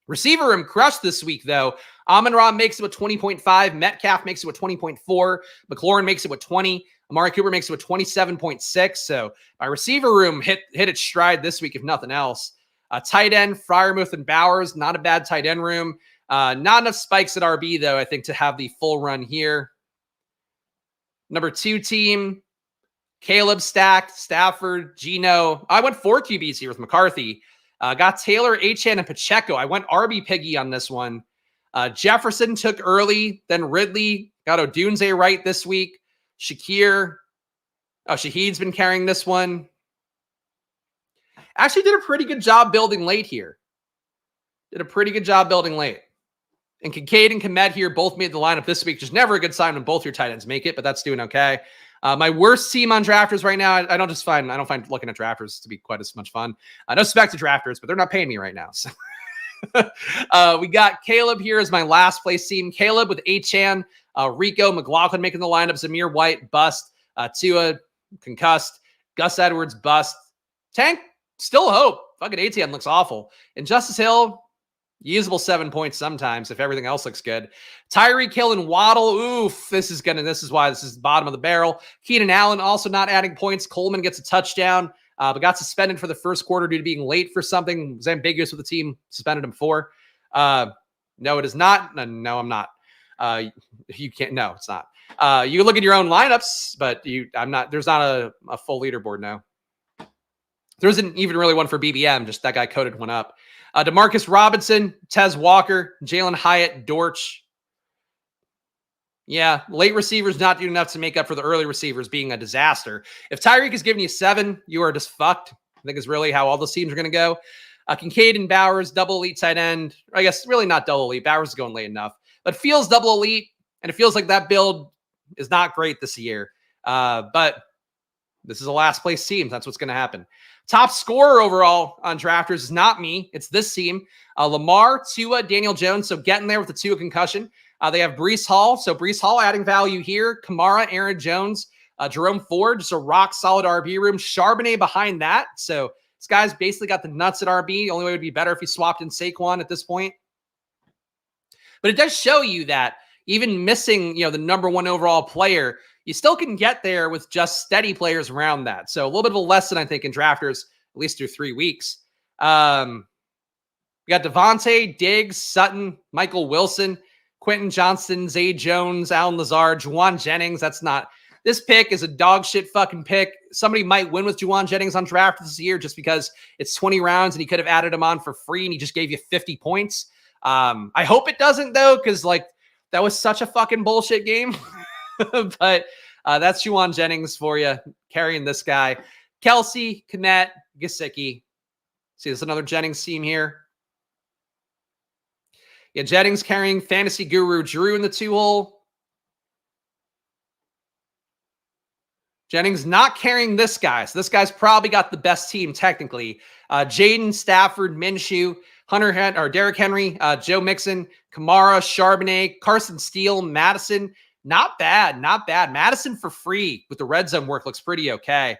S1: Receiver room crushed this week, though. Amon-Ra makes it with 20.5. Metcalf makes it with 20.4. McLaurin makes it with 20. Amari Cooper makes it with 27.6. So my receiver room hit its stride this week, if nothing else. Tight end, Freiermuth and Bowers, not a bad tight end room. Not enough spikes at RB, though, I think, to have the full run here. Number 2 team, Caleb stacked, Stafford, Geno. I went 4 QBs here with McCarthy. Got Taylor, Achane, and Pacheco. I went RB Piggy on this one. Jefferson took early, then Ridley. Got Odunze right this week. Shakir. Shaheed's been carrying this one. Actually did a pretty good job building late here. And Kincaid and Kmet here both made the lineup this week. Just never a good sign when both your tight ends make it, but that's doing okay. My worst team on drafters right now, I don't find looking at drafters to be quite as much fun. No Spags drafters, but they're not paying me right now. So we got Caleb here as my last place team. Caleb with Achane, Rico, McLaughlin making the lineup. Zamir White, bust. Tua, concussed. Gus Edwards, bust. Tank, still hope. Fucking ATN looks awful. And Justice Hill, usable 7 points sometimes if everything else looks good. Tyreek Hill and Waddle. Oof. This is why this is the bottom of the barrel. Keenan Allen also not adding points. Coleman gets a touchdown, but got suspended for the first quarter due to being late for something. Was ambiguous with the team. Suspended him for. No, it is not. No, I'm not. You can't. No, it's not. You can look at your own lineups, but I'm not. There's not a full leaderboard now. There isn't even really one for BBM. Just that guy coded one up. Demarcus Robinson, Tez Walker, Jalen Hyatt, Dortch. Yeah, late receivers not doing enough to make up for the early receivers being a disaster. If Tyreek is giving you 7, you are just fucked. I think is really how all those teams are going to go. Kincaid and Bowers, double elite tight end. I guess really not double elite. Bowers is going late enough. But feels double elite, and it feels like that build is not great this year. But this is a last place team. That's what's going to happen. Top scorer overall on drafters is not me. It's this team. Lamar, Tua, Daniel Jones. So getting there with the Tua concussion. They have Breece Hall. So Breece Hall adding value here. Kamara, Aaron Jones, Jerome Ford, just a rock solid RB room. Charbonnet behind that. So this guy's basically got the nuts at RB. The only way would be better if he swapped in Saquon at this point. But it does show you that even missing, the number 1 overall player, you still can get there with just steady players around that. So a little bit of a lesson, I think, in drafters, at least through 3 weeks. We got Devontae, Diggs, Sutton, Michael Wilson, Quentin Johnston, Zay Jones, Alan Lazard, Juwan Jennings. This pick is a dog shit fucking pick. Somebody might win with Juwan Jennings on draft this year just because it's 20 rounds and he could have added him on for free and he just gave you 50 points. I hope it doesn't though, because that was such a fucking bullshit game. But that's Juwan Jennings for you, carrying this guy. Kelsey, Kmet, Gesicki. See, there's another Jennings team here. Yeah, Jennings carrying Fantasy Guru Drew in the 2-hole. Jennings not carrying this guy. So this guy's probably got the best team technically. Jaden, Stafford, Minshew, Derrick Henry, Joe Mixon, Kamara, Charbonnet, Carson Steele, Madison. Not bad. Madison for free with the red zone work looks pretty okay.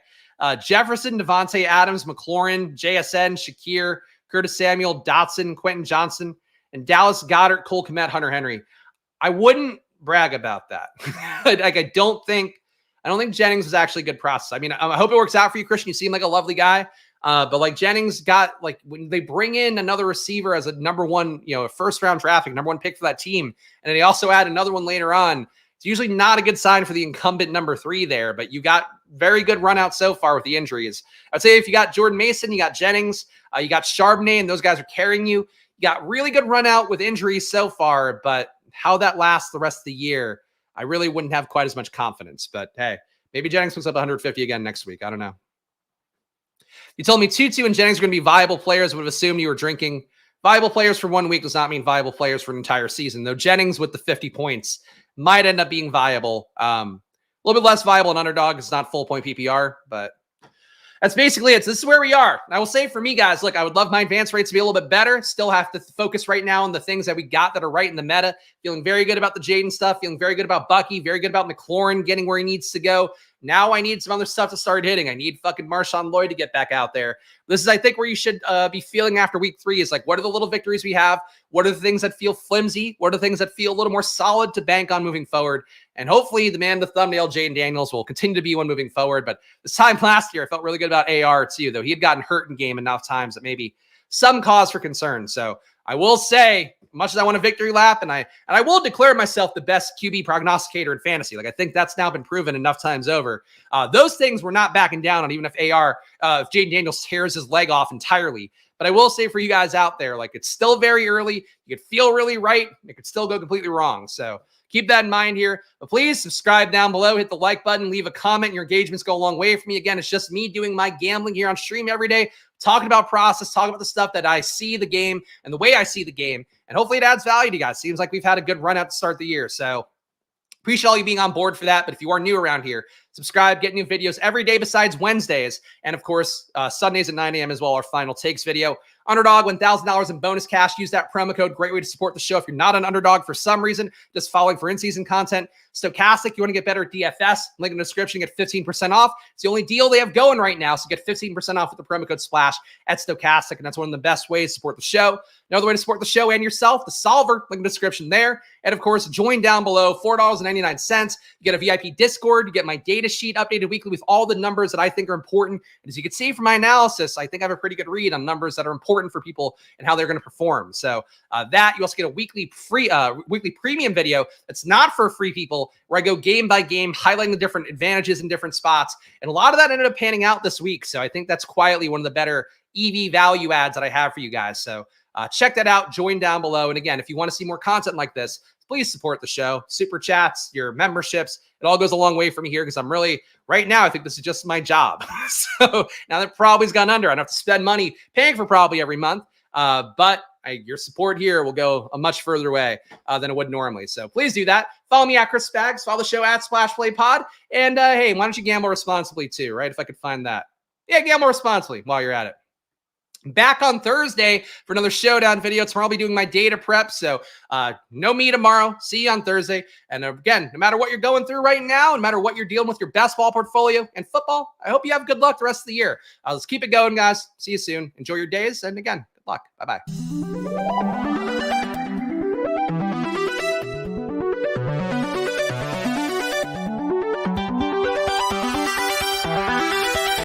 S1: Jefferson, Devontae Adams, McLaurin, JSN, Shakir, Curtis Samuel, Dotson, Quentin Johnson, and Dallas Goedert, Cole Kmet, Hunter Henry. I wouldn't brag about that. I don't think Jennings was actually a good process. I mean, I hope it works out for you, Christian. You seem like a lovely guy. But Jennings got when they bring in another receiver as a number 1, first round traffic, number 1 pick for that team. And then they also add another one later on. It's usually not a good sign for the incumbent number 3 there, but you got very good run out so far with the injuries. I'd say if you got Jordan Mason, you got Jennings, you got Charbonnet, and those guys are carrying you. You got really good run out with injuries so far, but how that lasts the rest of the year, I really wouldn't have quite as much confidence. But hey, maybe Jennings puts up 150 again next week. I don't know. You told me Tutu and Jennings are going to be viable players. I would have assumed you were drinking. Viable players for 1 week does not mean viable players for an entire season, though Jennings with the 50 points might end up being viable. A little bit less viable in Underdog. It's not full point PPR, but that's basically it. So this is where we are. I will say for me, guys, look, I would love my advance rates to be a little bit better. Still have to focus right now on the things that we got that are right in the meta. Feeling very good about the Jaden stuff. Feeling very good about Bucky. Very good about McLaurin getting where he needs to go. Now I need some other stuff to start hitting. I need fucking Marshawn Lloyd to get back out there. This is, I think, where you should be feeling after week 3 is what are the little victories we have? What are the things that feel flimsy? What are the things that feel a little more solid to bank on moving forward? And hopefully the man, the thumbnail, Jaden Daniels, will continue to be one moving forward. But this time last year, I felt really good about AR too, though he had gotten hurt in game enough times that maybe some cause for concern. So I will say, much as I want a victory lap, and I will declare myself the best QB prognosticator in fantasy. Like, I think that's now been proven enough times over. Those things we're not backing down on, even if if Jaden Daniels tears his leg off entirely. But I will say for you guys out there, like, it's still very early. You could feel really right. It could still go completely wrong. So keep that in mind here. But please subscribe down below, hit the like button, leave a comment. Your engagements go a long way for me. Again, it's just me doing my gambling here on stream every day, talking about process, talking about the stuff that I see the game and the way I see the game. And hopefully it adds value to you guys. Seems like we've had a good run out to start the year. So appreciate all you being on board for that. But if you are new around here, subscribe, get new videos every day besides Wednesdays. And of course, Sundays at 9 a.m. as well, our final takes video. Underdog, $1,000 in bonus cash. Use that promo code. Great way to support the show. If you're not an Underdog for some reason, just following for in-season content. Stochastic, you want to get better at DFS, link in the description, get 15% off. It's the only deal they have going right now. So get 15% off with the promo code SPLASH at Stochastic. And that's one of the best ways to support the show. Another way to support the show and yourself, the Solver, link in the description there. And of course, join down below, $4.99. You get a VIP Discord. You get my data sheet updated weekly with all the numbers that I think are important. And as you can see from my analysis, I think I have a pretty good read on numbers that are important for people and how they're going to perform. So that you also get a weekly premium video that's not for free people, where I go game by game, highlighting the different advantages in different spots. And a lot of that ended up panning out this week. So I think that's quietly one of the better EV value adds that I have for you guys. So check that out. Join down below. And again, if you want to see more content like this, please support the show. Super chats, your memberships. It all goes a long way for me here, because I'm really, right now, I think this is just my job. So now that Probably's gone under, I don't have to spend money paying for Probably every month. But your support here will go a much further way than it would normally. So please do that. Follow me at Chris Spags. Follow the show at SplashPlayPod. And hey, why don't you gamble responsibly too, right? If I could find that. Yeah, gamble responsibly while you're at it. Back on Thursday for another showdown video. Tomorrow I'll be doing my data prep. So no me tomorrow. See you on Thursday. And again, no matter what you're going through right now, no matter what you're dealing with your best ball portfolio and football, I hope you have good luck the rest of the year. Let's keep it going, guys. See you soon. Enjoy your days. And again, good luck. Bye-bye.